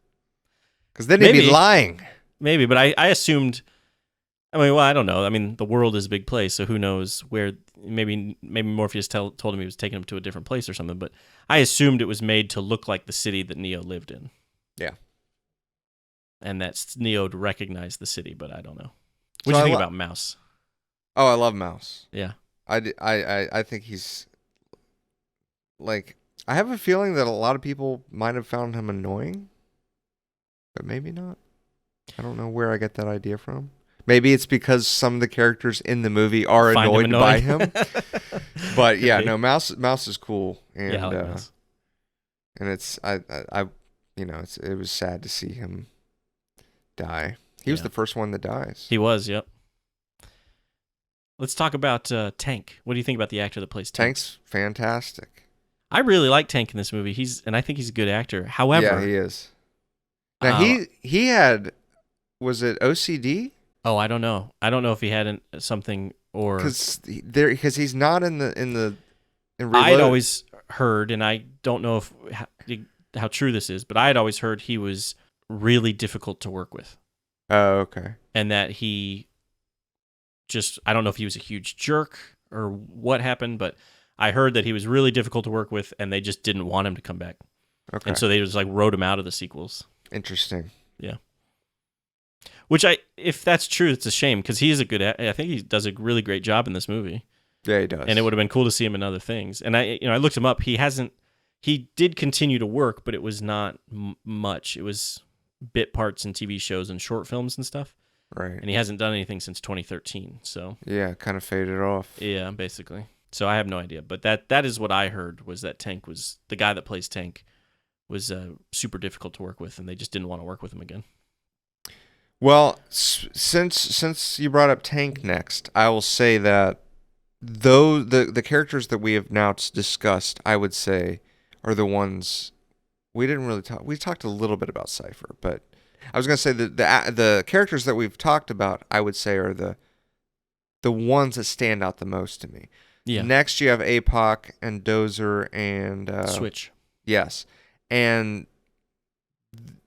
Because then he'd be Maybe, lying. maybe, but I assumed. I mean, well, I don't know. I mean, the world is a big place, so who knows where? Maybe Morpheus told him he was taking him to a different place or something. But I assumed it was made to look like the city that Neo lived in. Yeah. and that's Neo to recognize the city, but I don't know. So What do you think about Mouse? Oh, I love Mouse. Yeah. I think he's like, I have a feeling that a lot of people might have found him annoying, but maybe not. I don't know where I get that idea from. Maybe it's because some of the characters in the movie are Find him annoyed by annoying. him. But Could yeah, be. no, Mouse is cool, Yeah, I and like Mouse. it's you know, it was sad to see him die. He was Yeah. the first one that dies. He was, yep. Let's talk about Tank. What do you think about the actor that plays Tank? Tank's fantastic. I really like Tank in this movie. And I think he's a good actor. Yeah, However, he is. Now um, he had, was it OCD? I don't know. I don't know if he had something or Because he's not in Reloaded. I had always heard, and I don't know if how true this is, but I had always heard he was really difficult to work with, Oh, okay. and that he just, I don't know if he was a huge jerk or what happened, but I heard that he was really difficult to work with, and they just didn't want him to come back, Okay. and so they just like wrote him out of the sequels. Interesting. Yeah. Which if that's true, it's a shame because he is a good. I think he does a really great job in this movie. Yeah, he does. And it would have been cool to see him in other things. And I looked him up. He did continue to work, but it was not much. It was bit parts in TV shows and short films and stuff. Right. And he hasn't done anything since 2013. So Yeah, kind of faded off. yeah, basically. So I have no idea. But that is what I heard was that Tank was the guy that plays Tank was super difficult to work with, and they just didn't want to work with him again. Well, since you brought up Tank next, I will say that though the characters that we have now discussed, I would say, are the ones we didn't really talk. We talked a little bit about Cypher, but I was gonna say that the characters that we've talked about, I would say, are the ones that stand out the most to me. Yeah. Next, you have APOC and Dozer and Switch. Yes, and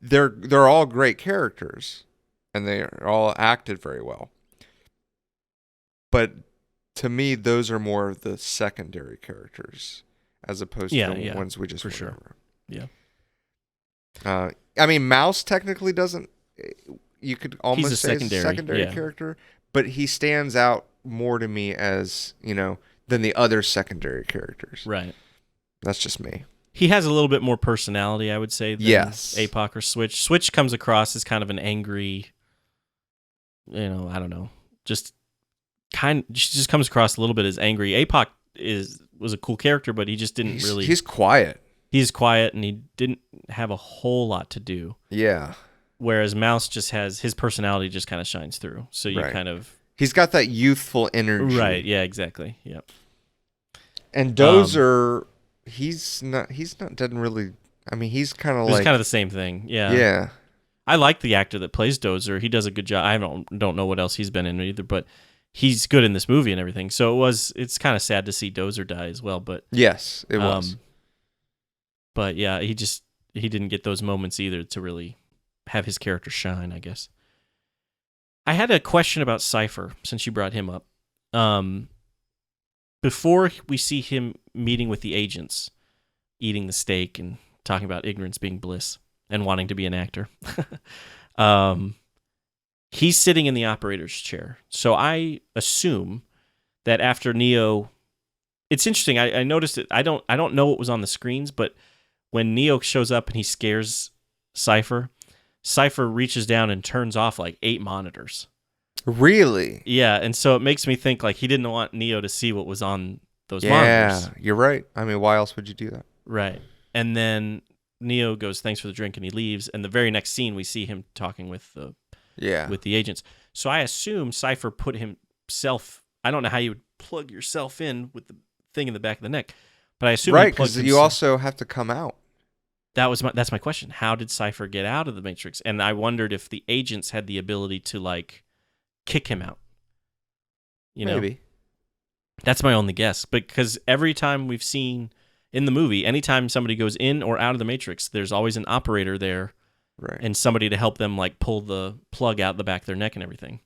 they're all great characters, and they are all acted very well. But to me, those are more of the secondary characters as opposed to the ones we just for went sure. over. Yeah. I mean, Mouse technically doesn't. You could almost He's a say he's a secondary character, but he stands out more to me as than the other secondary characters. Right. That's just me. He has a little bit more personality, I would say, than Yes. APOC or Switch. Switch comes across as kind of an angry, I don't know, she just comes across a little bit as angry. APOC was a cool character, but he just didn't really. He's quiet. He's quiet, and he didn't have a whole lot to do. Yeah. Whereas Mouse just has his personality just kind of shines through. So you kind of. He's got that youthful energy. Right. Yeah. Exactly. Yep. And Dozer, he's not. Doesn't really. I mean, he's kind of like. It's kind of the same thing. Yeah. Yeah. I like the actor that plays Dozer. He does a good job. I don't know what else he's been in either, but he's good in this movie and everything. So it's kind of sad to see Dozer die as well. But yes, it was. But yeah, he didn't get those moments either to really have his character shine, I guess. I had a question about Cypher since you brought him up. Before we see him meeting with the agents, eating the steak and talking about ignorance being bliss and wanting to be an actor, he's sitting in the operator's chair. So I assume that after Neo, it's interesting. I noticed it. I don't know what was on the screens, but when Neo shows up and he scares Cypher reaches down and turns off like 8 monitors. Really? Yeah, and so it makes me think like he didn't want Neo to see what was on those Yeah, monitors. you're right. I mean, why else would you do that? Right. And then Neo goes, "Thanks for the drink," and he leaves. And the very next scene, we see him talking with the agents. So I assume Cypher put himself. I don't know how you would plug yourself in with the thing in the back of the neck, but I assume right, because you also have to come out. That's my question. How did Cypher get out of the Matrix? And I wondered if the agents had the ability to like kick him out. Maybe. That's my only guess. Because every time we've seen in the movie, anytime somebody goes in or out of the Matrix, there's always an operator there, right, and somebody to help them like pull the plug out the back of their neck and everything.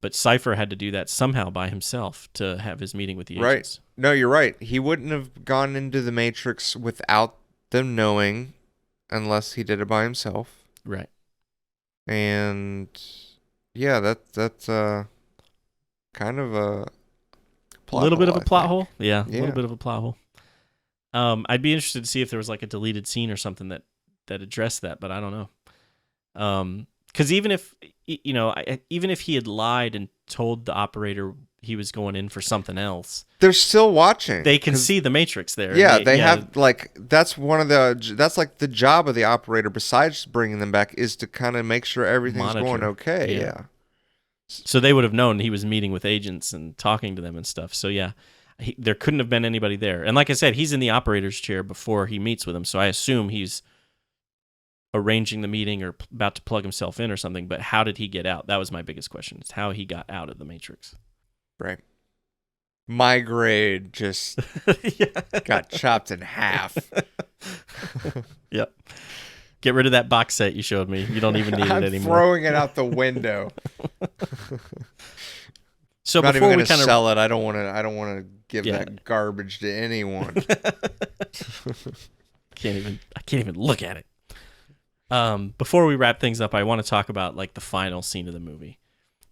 But Cypher had to do that somehow by himself to have his meeting with the agents. Right. No, you're right. He wouldn't have gone into the Matrix without them knowing, unless he did it by himself. Right. And yeah, that's kind of a A plot little bit hole, of a I plot think. hole. Yeah, a little Yeah. bit of a plot hole. I'd be interested to see if there was like a deleted scene or something that addressed that, but I don't know. Because even if even if he had lied and told the operator he was going in for something else, They're still watching they can because see the Matrix there, and yeah, they they have like that's like the job of the operator besides bringing them back is to kind of make sure everything's going monitor. okay. Yeah, Yeah. so they would have known he was meeting with agents and talking to them and stuff. So yeah, there couldn't have been anybody there. And like I said, he's in the operator's chair before he meets with him, so I assume he's arranging the meeting or about to plug himself in or something. But how did he get out? That was my biggest question. Is how he got out of the Matrix. Right. My grade just got chopped in half. Yep. Get rid of that box set you showed me. You don't even need I'm it anymore. throwing it out the window. So I'm not even before going we to kind of sell it. I don't want to. I don't want to give Yeah. that garbage to anyone. I can't even look at it. Before we wrap things up, I want to talk about like the final scene of the movie,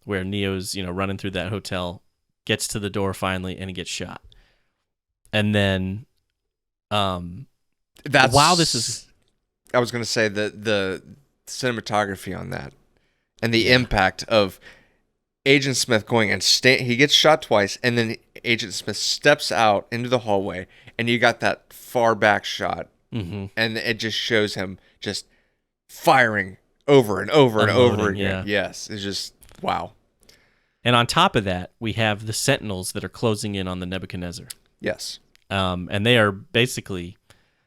where Neo's running through that hotel, gets to the door finally, and he gets shot. And then, That's while this is I was going to say the cinematography on that and the Yeah. impact of Agent Smith going and he gets shot twice, and then Agent Smith steps out into the hallway, and you got that far back shot, mm-hmm, and it just shows him just firing over and over and over unloading, again. yeah. Yes, it's just wow. And on top of that, we have the Sentinels that are closing in on the Nebuchadnezzar. Yes. And they are basically,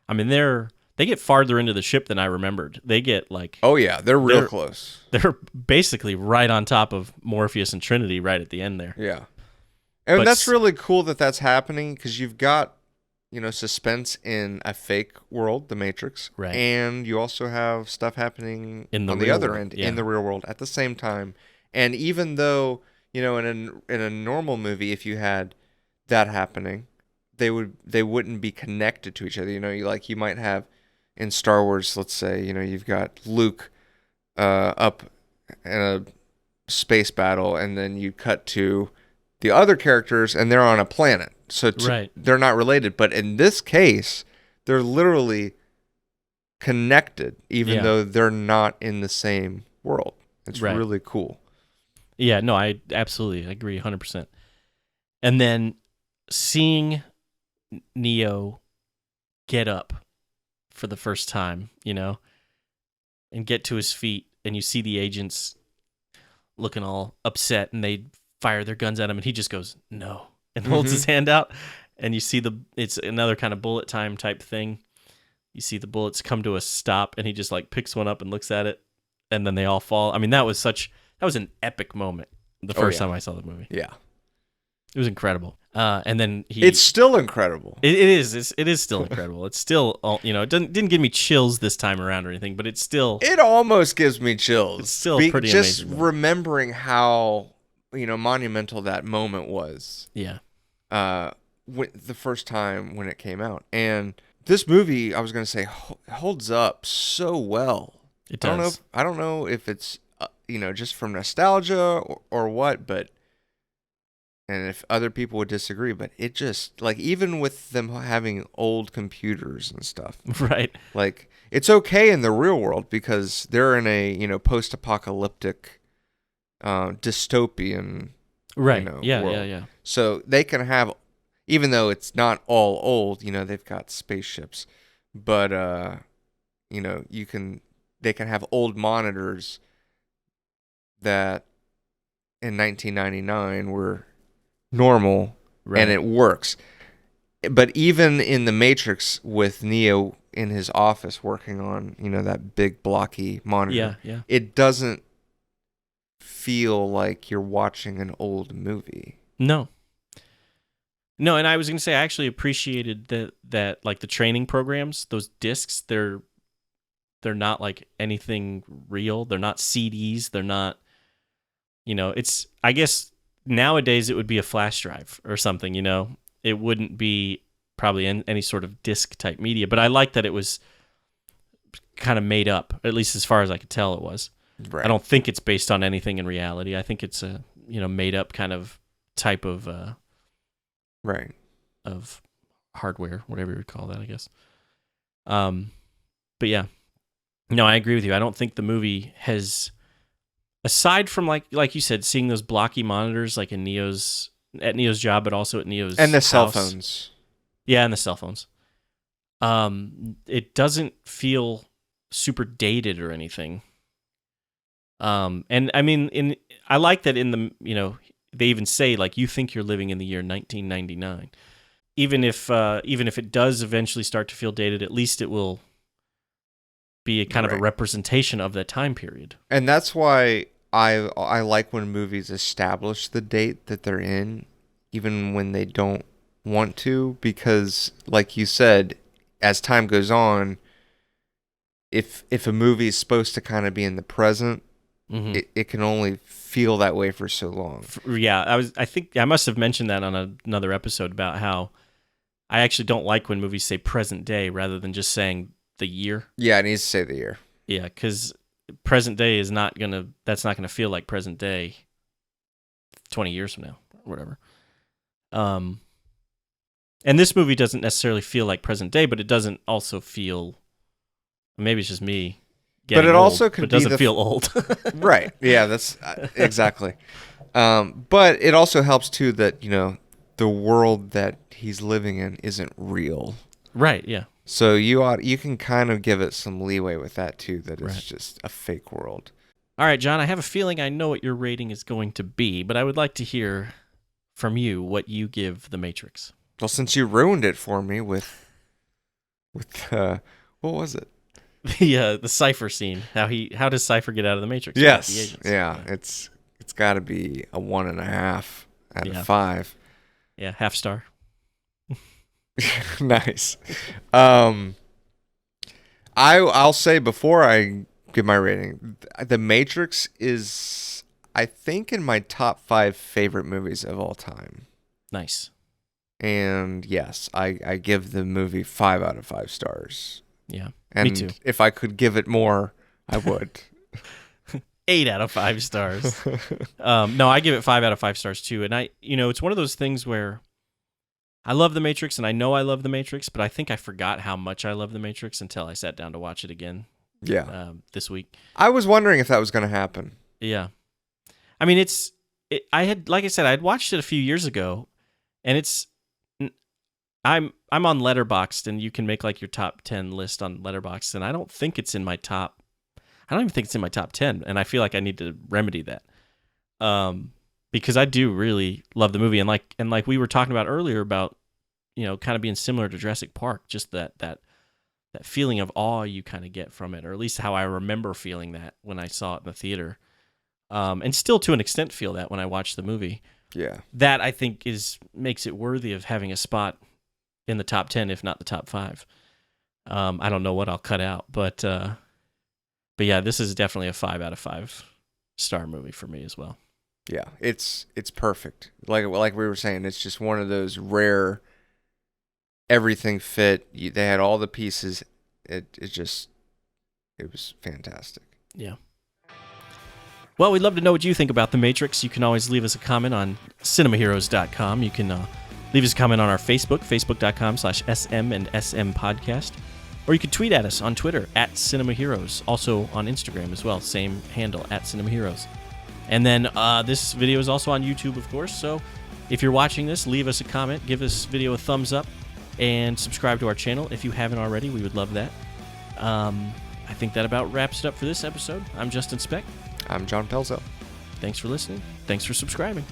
they get farther into the ship than I remembered. They get like, Oh yeah, they're real close. They're basically right on top of Morpheus and Trinity right at the end there. Yeah. And But that's really cool that that's happening because you've got, suspense in a fake world, the Matrix, Right. and you also have stuff happening In the on the real other world, end yeah. in the real world at the same time. And even though, in a normal movie, if you had that happening, they wouldn't be connected to each other. You might have in Star Wars, let's say, you've got Luke up in a space battle, and then you cut to the other characters and they're on a planet, so Right. they're not related. But in this case, they're literally connected, even Yeah. though they're not in the same world. It's Right. really cool. Yeah, no, I absolutely agree 100%. And then seeing Neo get up for the first time, and get to his feet, and you see the agents looking all upset, and they fire their guns at him, and he just goes, no, and holds his hand out, and you see it's another kind of bullet time type thing. You see the bullets come to a stop, and he just like picks one up and looks at it, and then they all fall. I mean, that was an epic moment the first time I saw the movie. Yeah. It was incredible. And then It's still incredible. It is still incredible. It's still, it didn't give me chills this time around or anything, but it's still. It almost gives me chills. It's still pretty just amazing. remembering how monumental that moment was. Yeah. The first time when it came out, and this movie, I was going to say, holds up so well. It does. I don't know if it's just from nostalgia or what, but and if other people would disagree, but it just like even with them having old computers and stuff, Right. like it's okay in the real world because they're in a post-apocalyptic dystopian Right. world. Yeah. So they can have, even though it's not all old, they've got spaceships, but they can have old monitors that in 1999 were normal, Right. and it works. But even in the Matrix with Neo in his office working on, that big blocky monitor, Yeah. it doesn't feel like you're watching an old movie. No, and I was going to say I actually appreciated that like the training programs, those discs, they're not like anything real. They're not CDs. They're not, it's, I guess nowadays it would be a flash drive or something, It wouldn't be probably any sort of disc type media, but I like that it was kind of made up, at least as far as I could tell it was. Right. I don't think it's based on anything in reality. I think it's a made up kind of type of Right. of hardware, whatever you would call that, I guess. But yeah, no, I agree with you. I don't think the movie has, aside from like you said, seeing those blocky monitors like in Neo's job, but also at Neo's And the cell house. phones. Yeah, and the cell phones. It doesn't feel super dated or anything. And I mean, I like that in the they even say like you think you're living in the year 1999. Even if it does eventually start to feel dated, at least it will be a kind of a representation of that time period. And that's why I like when movies establish the date that they're in, even when they don't want to, because like you said, as time goes on, if a movie is supposed to kind of be in the present, it can only feel that way for so long. Yeah, I think I must have mentioned that on another episode about how I actually don't like when movies say present day rather than just saying the year. Yeah, it needs to say the year. Yeah, because present day is that's not gonna feel like present day 20 years from now or whatever. And this movie doesn't necessarily feel like present day, but it doesn't also feel, maybe it's just me getting but it old, also could but it doesn't be feel old. Right. Yeah, that's exactly. But it also helps too that, the world that he's living in isn't real. Right, yeah. So you can kind of give it some leeway with that too, that it's Right. just a fake world. All right, John, I have a feeling I know what your rating is going to be, but I would like to hear from you what you give The Matrix. Well, since you ruined it for me with what was it? The Cypher scene. How does Cypher get out of the Matrix? Yes. The agents. Yeah, it's got to be a 1.5 out of 5. Yeah, half star. Nice. I'll say before I give my rating, The Matrix is, I think, in my top 5 favorite movies of all time. Nice. And yes, I give the movie 5 out of 5 stars. Yeah, And me too. if I could give it more, I would. 8 out of 5 stars. No, I give it 5 out of 5 stars too. And it's one of those things where I love The Matrix, and I know I love The Matrix, but I think I forgot how much I love The Matrix until I sat down to watch it again. Yeah. This week. I was wondering if that was going to happen. Yeah. I mean, I had, like I said, I had watched it a few years ago, and I'm on Letterboxd, and you can make like your top 10 list on Letterboxd, and I don't think it's in my top. I don't even think it's in my top 10, and I feel like I need to remedy that. Because I do really love the movie, and like we were talking about earlier about, kind of being similar to Jurassic Park, just that feeling of awe you kind of get from it, or at least how I remember feeling that when I saw it in the theater, and still to an extent feel that when I watch the movie. Yeah. That I think makes it worthy of having a spot in the top 10, if not the top 5. I don't know what I'll cut out, but yeah, this is definitely a 5 out of 5 star movie for me as well. Yeah, it's perfect. Like we were saying, it's just one of those rare, everything fit. They had all the pieces. It was fantastic. Yeah. Well, we'd love to know what you think about The Matrix. You can always leave us a comment on cinemaheroes.com. You can leave us a comment on our Facebook, facebook.com/SM and SM podcast. Or you could tweet at us on Twitter @CinemaHeroes. Also on Instagram as well, same handle @CinemaHeroes. And then this video is also on YouTube, of course. So if you're watching this, leave us a comment, give this video a thumbs up, and subscribe to our channel if you haven't already. We would love that. I think that about wraps it up for this episode. I'm Justin Speck. I'm John Pelzo. Thanks for listening. Thanks for subscribing.